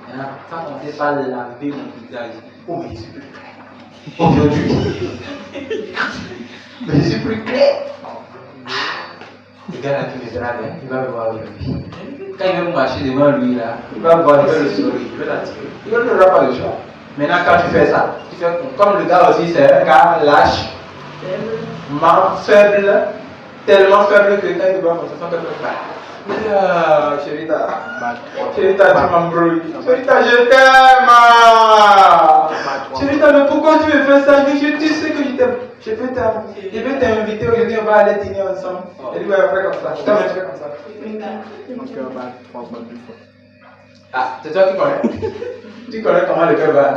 Speaker 7: Ça commence par laver mon visage. Oh, mais je suis plus clair. Aujourd'hui, mais je suis plus clair. Le gars là qui me drague, il va me voir aujourd'hui. Quand il va marcher devant lui là, il va voir, il va le sourire, il va l'attirer. Il n'aura pas de choix. Maintenant, quand tu fais ça, tu fais comme le gars aussi, c'est un gars lâche, faible, tellement faible que quand il doit se faire quelque part. Chérita, tu m'embrouilles. Chérita, je t'aime. Chérita, mais pourquoi tu me fais ça? Tu sais que je t'aime. Je vais t'inviter aujourd'hui, on va aller dîner ensemble. Et lui va faire comme ça. Toi, tu fais comme ça. Mon cœur bat 3 fois plus fort. Ah, c'est toi qui connais. Tu connais comment le cœur bat.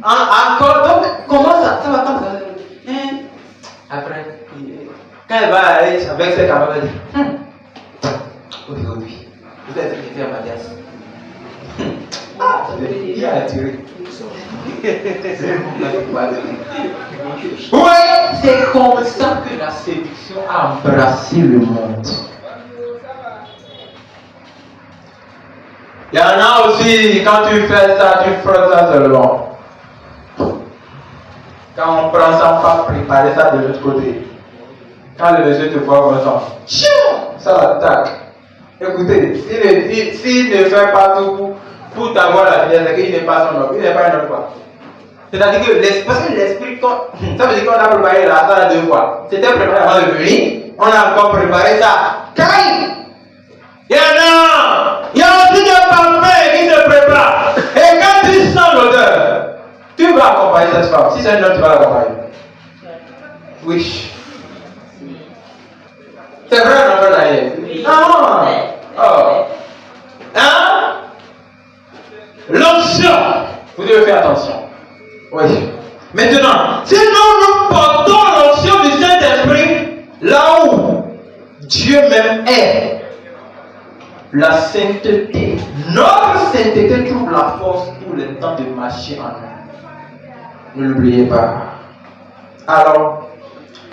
Speaker 7: Encore, donc, comment ça va comme ça? Après, quand elle va aller avec ses camarades, elle dit aujourd'hui, vous êtes invité à Mathias. Il a attiré. Oui, c'est comme ça que la séduction a embrassé le monde. Il y en a aussi, quand tu fais ça, tu frottes ça seulement. Quand on prend ça, on va préparer ça de l'autre côté. Quand le monsieur te voit comme ça l'attaque. Écoutez, s'il ne fait pas tout pour t'avoir la finesse, c'est qu'il n'est pas son homme, il n'est pas un homme quoi. C'est-à-dire que parce que l'esprit, ça veut dire qu'on a préparé la salle 2 fois. C'était préparé avant de venir, on a encore préparé ça. Il y a aussi des parfums qui se préparent. Et quand tu sens l'odeur, tu vas accompagner cette femme. Si c'est un homme, tu vas l'accompagner. Oui. C'est vrai, on va d'ailleurs. Hein? L'onction. Vous devez faire attention. Oui. Maintenant, si nous portons l'onction du Saint-Esprit là où Dieu même est, la sainteté, notre sainteté trouve la force pour le temps de marcher en nous. Ne l'oubliez pas. Alors,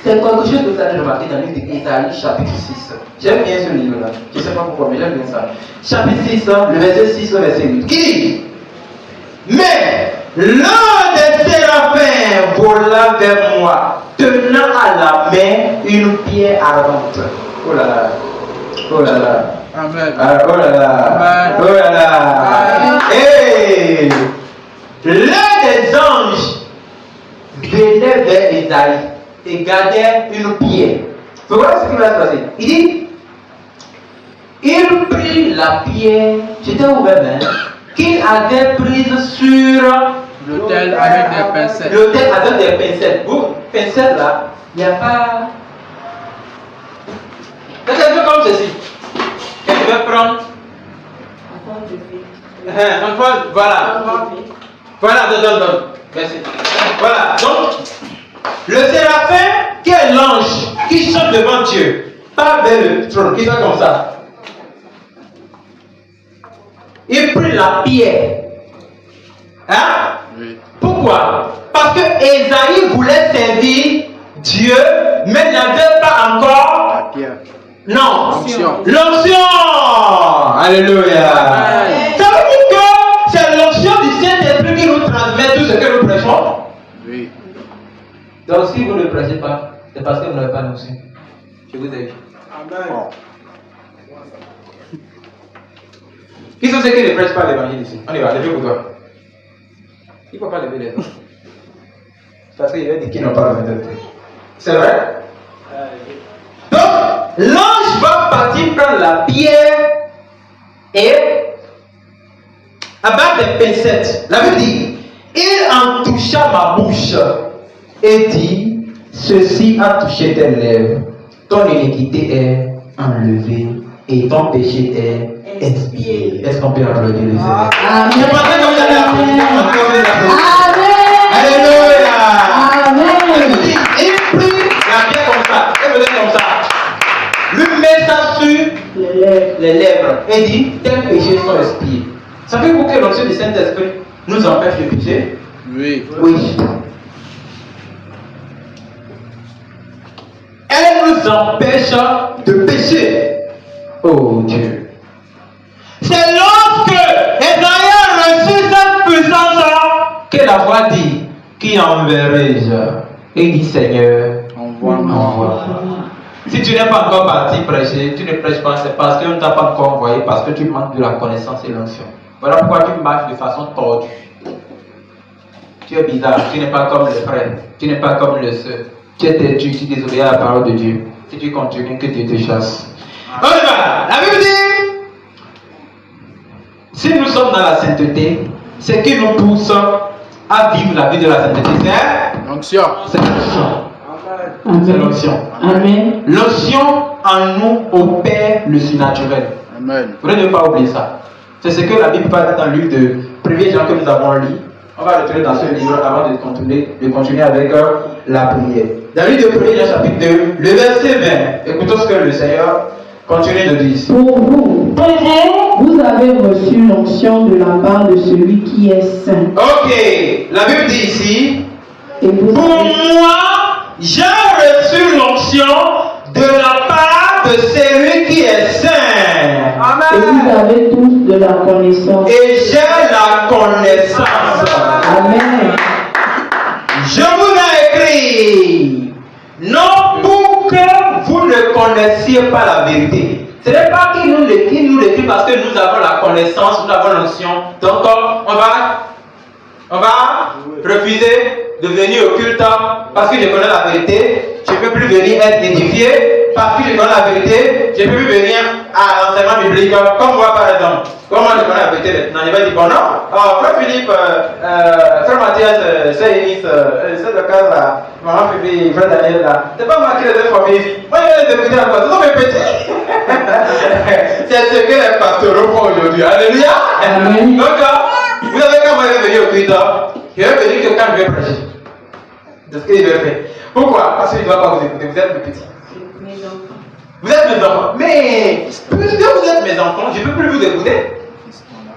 Speaker 7: c'est quelque chose que vous avez remarqué dans le livre d'Ésaïe, chapitre 6. J'aime bien ce livre-là. Je ne sais pas pourquoi, mais j'aime bien ça. Chapitre 6, le verset 6, le verset 8. Qui dit? Mais l'un des séraphins vola vers moi, tenant à la main une pierre ardente. Oh là là. Oh là là. Amen. Oh là là. Amen. Oh là là. Hey! L'un des anges venait vers Ésaïe et gardait une pierre. Vous voyez ce qui va se passer? Il dit, il prit la pierre, j'étais ouvert, qu'il avait prise sur
Speaker 1: l'autel avec des pincettes.
Speaker 7: L'autel avec des pincettes. Vous, pincettes là, il n'y a pas. C'est un peu comme ceci. Elle va prendre. Voilà. Voilà, donne. Merci. Voilà, donc, le séraphin qui est l'ange qui chante devant Dieu, pas vers le trône, qui fait comme ça. Il prit la pierre. Hein? Oui. Pourquoi? Parce que Ésaïe voulait servir Dieu, mais n'avait pas encore la pierre. Non. L'onction. Alléluia. Amen. prêchons.
Speaker 1: Oui.
Speaker 7: Donc si vous ne prêchez pas, c'est parce que vous n'avez pas l'onction. Je vous ai dit.
Speaker 5: Amen.
Speaker 7: Qui sont ceux qui ne prêchent pas l'évangile ici? On y va, levez pour toi. Il ne faut pas lever les doigts. Parce qu'il y a des qui n'ont pas la méthode. C'est vrai? Donc, l'ange va partir prendre la pierre et abattre les pincettes. La Bible dit, il en toucha ma bouche et dit, ceci a touché tes lèvres. Ton iniquité est enlevée et ton péché est expié. Est-ce qu'on peut applaudir le Seigneur?
Speaker 2: Amen.
Speaker 7: Je pensais que vous allez applaudir.
Speaker 2: Amen.
Speaker 7: Alléluia.
Speaker 2: Amen.
Speaker 7: Il prit la pierre comme ça, et faisait comme ça. Lui met ça sur les lèvres et dit, tes péchés sont expiés. Ça fait que l'onction du Saint-Esprit nous empêche de pécher?
Speaker 1: Oui.
Speaker 7: Oui. Elle nous empêche de pécher. Oh Dieu. C'est lorsque Esaïe a reçu cette puissance que la voix dit, qui enverrai-je? Et il dit, Seigneur, envoie-moi. Si tu n'es pas encore parti prêcher, tu ne prêches pas, c'est parce qu'on ne t'a pas encore envoyé, parce que tu manques de la connaissance et l'onction. Voilà pourquoi tu marches de façon tordue. Tu es bizarre, tu n'es pas comme le frère, tu n'es pas comme le soeur. Tu es têtu, tu désobéis à la parole de Dieu. Si tu continues, que Dieu te chasse. On y va. La Bible dit, si nous sommes dans la sainteté, ce qui nous pousse à vivre la vie de la sainteté, c'est
Speaker 1: l'onction.
Speaker 7: C'est l'onction.
Speaker 2: Amen.
Speaker 7: C'est l'onction.
Speaker 2: Amen.
Speaker 7: L'onction en nous opère le surnaturel.
Speaker 1: Amen.
Speaker 7: Vous ne pas oublier ça. C'est ce que la Bible parle dans le livre de 1er Jean que nous avons lu. On va retourner dans ce livre avant de continuer avec la prière. Dans le livre de 1er Jean chapitre 2, le verset 20. Écoutons ce que le Seigneur continue de dire.
Speaker 2: Pour vous, vous avez reçu l'onction de la part de celui qui est saint.
Speaker 7: Ok, la Bible dit ici,
Speaker 2: Et vous
Speaker 7: pour
Speaker 2: avez...
Speaker 7: moi, j'ai reçu l'onction de la part de celui qui est saint.
Speaker 2: Et vous avez tous de la connaissance.
Speaker 7: Et j'ai la connaissance.
Speaker 2: Amen.
Speaker 7: Je vous ai écrit, non pour que vous ne connaissiez pas la vérité. Ce n'est pas qu'il nous l'écrit parce que nous avons la connaissance, nous avons l'onction. Donc on va refuser de venir au culte parce que je connais la vérité. Je ne peux plus venir être édifié parce que je connais la vérité. Je ne peux plus venir à l'enseignement biblique comme moi par exemple. Comme moi je connais la vérité maintenant, il va dire bon non. Frère Philippe, frère Mathias, c'est Enis, c'est le cas là, maman Philippe, frère Daniel là. C'est pas moi qui les ai formés ici. Moi je vais les écouter encore, ce sont mes petits. C'est ce que les pasteurs font aujourd'hui. Alléluia.
Speaker 2: Amen.
Speaker 7: Donc vous avez quand même venu au culte, je vais venir que quand je vais prêcher. C'est ce qu'il veut faire. Pourquoi? Parce qu'il ne doit pas vous écouter, vous êtes mes petits. Vous êtes mes enfants. Mais puisque vous êtes mes enfants, je ne peux plus vous écouter.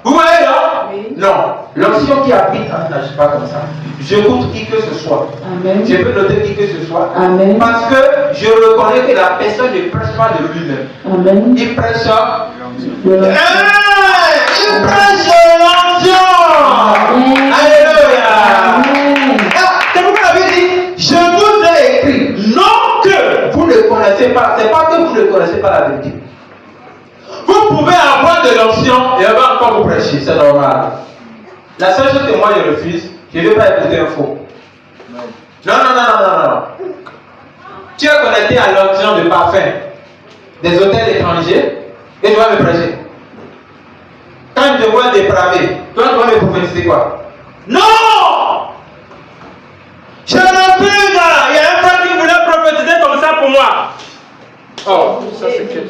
Speaker 7: Vous voyez là?
Speaker 2: Oui.
Speaker 7: Non. L'onction qui habite en n'agit pas comme ça. J'écoute qui que ce soit.
Speaker 2: Amen.
Speaker 7: Je peux noter qui que ce soit.
Speaker 2: Amen.
Speaker 7: Parce que je reconnais que la personne ne prêche pas de lui-même.
Speaker 2: Amen.
Speaker 7: Il prêche.
Speaker 2: De la...
Speaker 7: Il prêche l'onction.
Speaker 2: Amen.
Speaker 7: Alléluia.
Speaker 2: Amen.
Speaker 7: C'est pourquoi la Bible dit, je vous ai écrit, non que vous ne connaissez pas, c'est pas que vous ne connaissez pas la vérité. Vous pouvez avoir de l'onction et on va encore vous prêcher, c'est normal. La seule chose que moi je refuse, je ne veux pas écouter un faux. Non. Tu es connecté à l'onction de parfum des hôtels étrangers et tu vas me prêcher. Quand je te vois dépravé, toi tu vas me prophétiser quoi? Non! Je refuse! Il y a un frère qui voulait prophétiser comme ça pour moi. Oh, ça c'est que...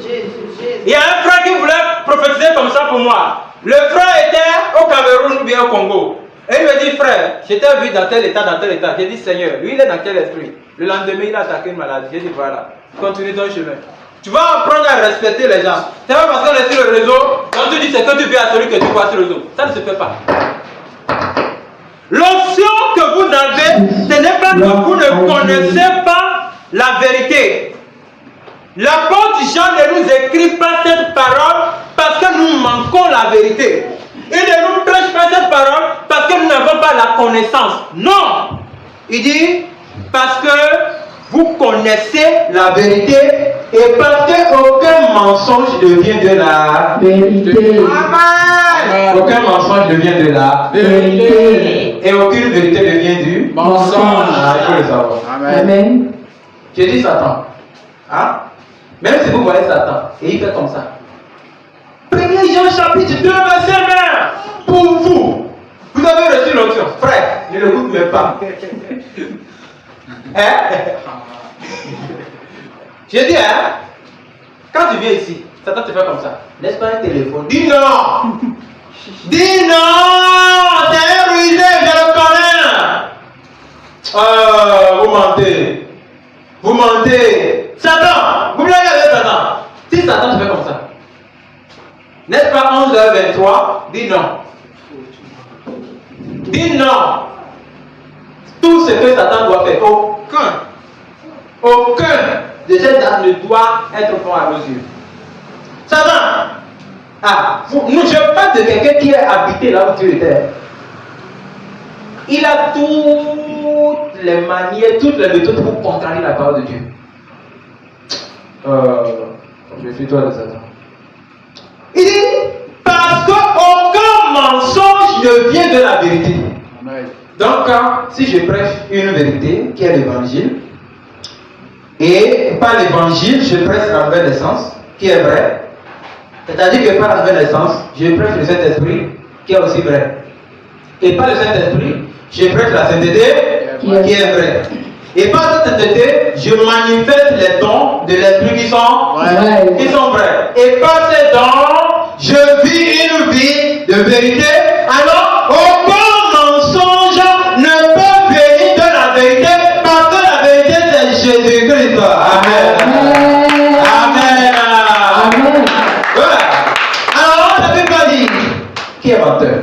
Speaker 7: Il y a un frère qui voulait prophétiser comme ça pour moi. Le frère était au Cameroun ou bien au Congo. Et il me dit, frère, je t'ai vu dans tel état, dans tel état. J'ai dit, Seigneur, lui il est dans quel esprit? Le lendemain, il a attaqué une maladie. J'ai dit, voilà, continue ton chemin. Tu vas apprendre à respecter les gens. C'est pas parce qu'on est sur le réseau, quand tu dis ce que tu fais à celui que tu vois sur le réseau. Ça ne se fait pas. L'onction que vous avez, ce n'est pas que vous ne connaissez pas la vérité. L'apôtre Jean ne nous écrit pas cette parole parce que nous manquons la vérité. Il ne nous prêche pas cette parole parce que nous n'avons pas la connaissance. Non. Il dit parce que vous connaissez la vérité et parce qu'aucun mensonge ne vient de la
Speaker 2: vérité.
Speaker 7: Amen. Aucun mensonge ne vient de la
Speaker 2: vérité.
Speaker 7: Et aucune vérité ne vient du mensonge. Ah, il faut le savoir.
Speaker 2: Amen.
Speaker 7: J'ai dit Satan. Hein? Même si vous voyez Satan, et il fait comme ça. 1er Jean chapitre 2, verset 1. Pour vous. Vous avez reçu l'onction. Frère, ne le goûte même pas. Hein? J'ai dit, hein? Quand tu viens ici, Satan te fait comme ça. N'est-ce pas un téléphone? Dis non! Dis non! C'est un rusé, je le connais! Vous mentez. Vous mentez. Satan! Vous blaguez avec Satan. Si Satan te fait comme ça, n'est-ce pas 11h23? Dis non. Dis non. Tout ce que Satan doit faire, aucun de ces dates ne doit être fort à nos yeux. Satan! Je parle de quelqu'un qui est habité là où Dieu était. Il a toutes les manières, toutes les méthodes pour contrarier la parole de Dieu. Je suis toi de Satan. Il dit, parce qu'aucun mensonge ne vient de la vérité. Amen. Donc, si je prêche une vérité qui est l'évangile, et par l'évangile, je prêche la nouvelle naissance, qui est vrai, c'est-à-dire que par la nouvelle naissance, je prêche le Saint-Esprit, qui est aussi vrai. Et par le Saint-Esprit, je prêche la sainteté, qui est vraie. Et par cette sainteté, je manifeste les dons de l'Esprit qui sont vrais. Et par ces dons, je vis une vie de vérité. Alors, aucun mensonge ne peut venir de la vérité, parce que la vérité c'est Jésus-Christ. Amen. Amen. Amen. Voilà. Alors, on ne peut pas dire qui est menteur.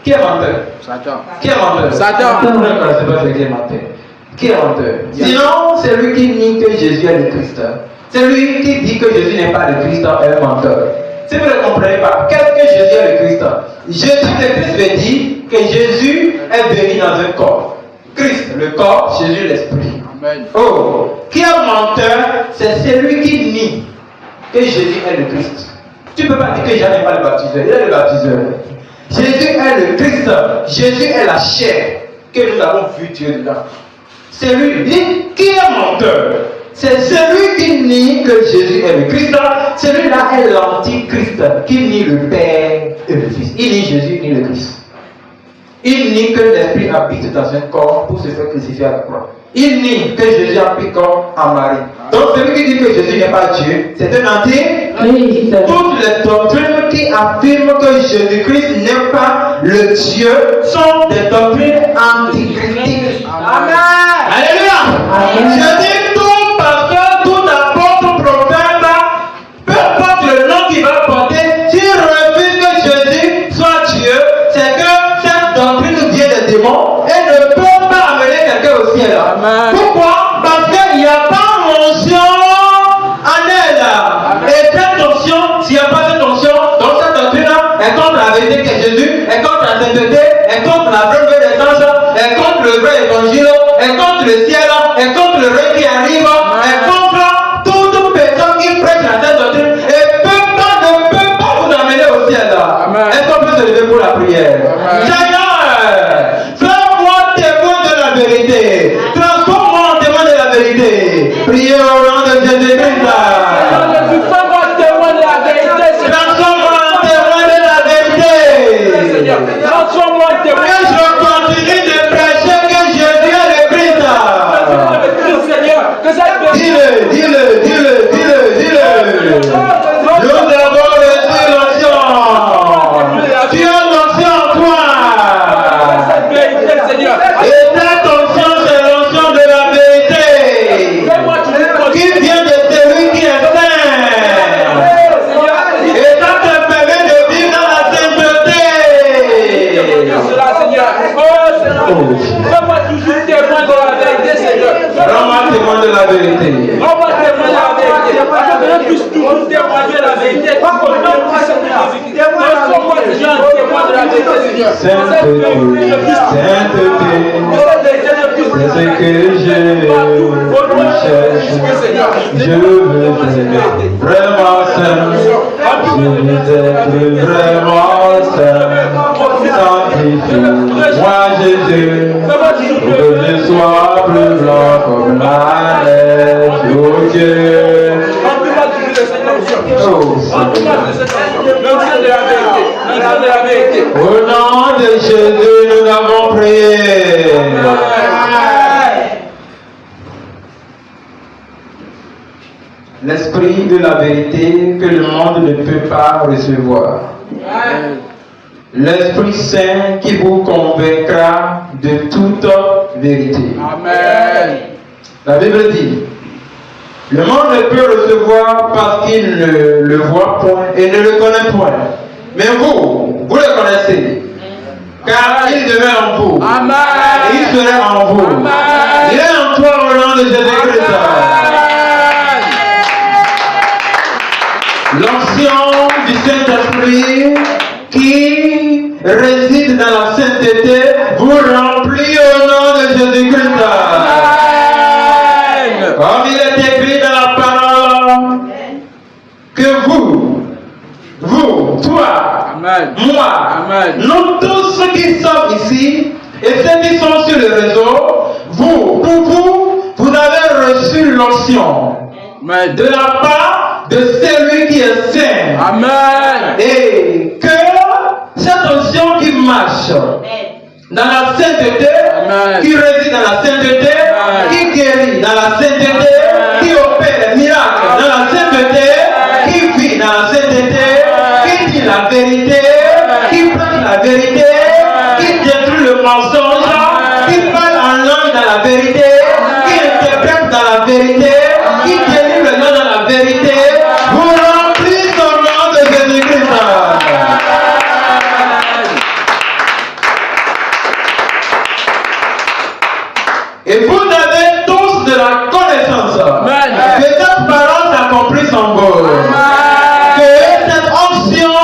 Speaker 7: Qui est menteur? Satan. Qui est menteur? Satan. Vous ne connaissez pas ce qui est menteur. Qui est menteur? Sinon, c'est lui qui nie que Jésus est le Christ. C'est lui qui dit que Jésus n'est pas le Christ, est un menteur. Si vous ne comprenez pas, qu'est-ce que Jésus est le Christ? Jésus le Christ veut dire que Jésus est venu dans un corps. Christ, le corps, Jésus, l'esprit. Amen. Oh, qui est menteur? C'est celui qui nie que Jésus est le Christ. Tu ne peux pas dire que Jean n'est pas le baptiseur. Il est le baptiseur. Jésus est le Christ. Jésus est la chair que nous avons vu Dieu dedans. C'est lui qui est menteur. C'est celui qui nie que Jésus est le Christ. Celui-là est l'antichrist qui nie le Père et le Fils. Il nie Jésus, il nie le Christ. Il nie que l'Esprit habite dans un corps pour se faire crucifier à la croix. Il nie que Jésus a pris corps en Marie. Donc celui qui dit que Jésus n'est pas Dieu, c'est un antichrist. Toutes les doctrines qui affirment que Jésus-Christ n'est pas le Dieu sont des doctrines antichristiques. Amen. Alléluia. Je dis tout pasteur, tout apôtre, prophète, peu importe le nom qu'il va porter, s'il refuse que Jésus soit Dieu, c'est que cette doctrine vient des démons et ne peut pas amener quelqu'un au ciel. Amen. Pourquoi? Parce qu'il n'y a pas mention en elle. Et cette onction, s'il n'y a pas cette onction, donc cette doctrine-là est contre la vérité qui est Jésus, est contre la sainteté, est contre la vraie naissance, est contre le vrai évangile, est contre le ciel, est contre le règne qui arrive, est contre toute personne qui prêche la sainte doctrine et ne peut pas vous amener au ciel. Est-ce qu'on peut se lever pour la prière? Seigneur, fais-moi témoin de la vérité. Transforme-moi en témoin de la vérité. Priez au nom de Jésus-Christ. Fais-moi témoin de la vérité. Transforme-moi en témoin de la vérité. Transforme-moi en témoin. Et je continue de prêcher que Jésus est le Christ. Dis-le. Nous avons reçu l'onction. Tu as l'onction en toi. Et cette onction, c'est l'onction de la vérité. Qui vient de celui qui est saint. Et ça te permet de vivre dans la sainteté. Rends-moi toujours témoin de la vérité, Seigneur. Rends-moi témoin de la vérité. Rends-moi témoin de la vérité. Que je puisse toujours témoigner la vérité. Transforme-moi, Seigneur, c'est ce que je cherche. Je veux être vraiment saint. Je veux être vraiment saint. Sanctifie-moi Jésus, pour que je sois plus blanc comme la neige. Oh Dieu. Au nom de Jésus, nous avons prié. L'esprit de la vérité que le monde ne peut pas recevoir. L'Esprit Saint qui vous convaincra de toute vérité. Amen. La Bible dit, le monde ne peut recevoir parce qu'il ne le voit point et ne le connaît point. Mais vous le connaissez. Car il demeure en vous. Amen. Et il sera en vous. Amen. Il est en toi au nom de Jésus-Christ. L'onction du Saint-Esprit qui réside dans la sainteté vous remplit au nom de Jésus-Christ. Comme il est écrit dans la parole, que vous, toi, amen, moi, amen, nous tous ceux qui sommes ici et ceux qui sont sur le réseau, vous avez reçu l'onction de la part de celui qui est saint. Amen. Et que cette onction qui marche dans la sainteté, amen, qui réside dans la sainteté, amen, qui guérit dans la sainteté, amen, qui opère les miracles dans la sainteté, amen, qui vit dans la sainteté, amen, qui dit la vérité, amen, qui prêche la vérité, amen, qui détruit le mensonge, amen, qui parle en langue dans la vérité, amen, qui interprète dans la vérité, amen, qui délivre le nom dans la vérité, vous remplissez au nom de Jésus-Christ. Et vous avez tous de la connaissance. Amen. Que cette parole s'accomplisse en vous. Amen. Que cette onction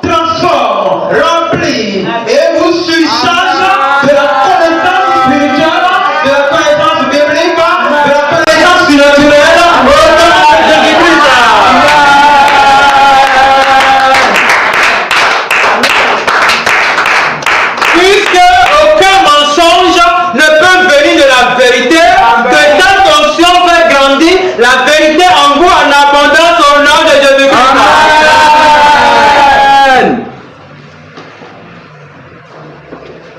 Speaker 7: transforme, remplit et vous surcharge de la connaissance spirituelle, de la connaissance biblique, de la connaissance surnaturelle au nom de Jésus-Christ. Puisque aucun mensonge ne peut venir de la vérité, que cette onction fait grandir la vérité en vous en abondance au nom de Jésus-Christ. Amen.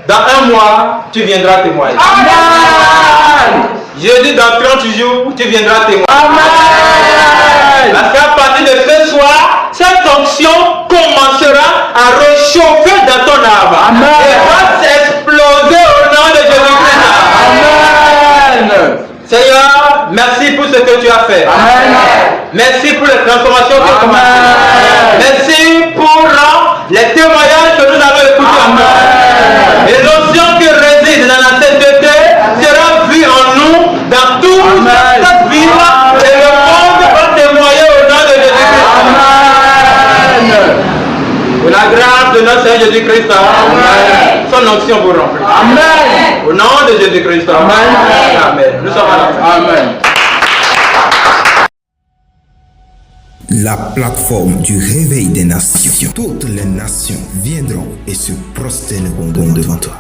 Speaker 7: Dans un mois, tu viendras témoigner. Amen. Je dis dans 30 jours, tu viendras témoigner. Amen. Parce qu'à partir de ce soir, cette onction commencera à réchauffer dans ton âme. Amen. Et va s'exploser au nom de Jésus-Christ. Amen. Seigneur, merci pour ce que tu as fait. Amen. Merci pour les transformations que tu as commencées. Merci pour les témoignages que nous avons écoutés. Amen. Et l'onction qui réside dans la sainteté sera vue en nous dans toute cette vie. Et le monde va témoigner au nom de Jésus-Christ. Amen. Pour la grâce de notre Seigneur Jésus-Christ, amen, son onction vous remplit. Amen. Au nom de Jésus-Christ, amen. Amen. Nous sommes à la fin. Amen.
Speaker 9: La plateforme du réveil des nations. Toutes les nations viendront et se prosterneront devant toi.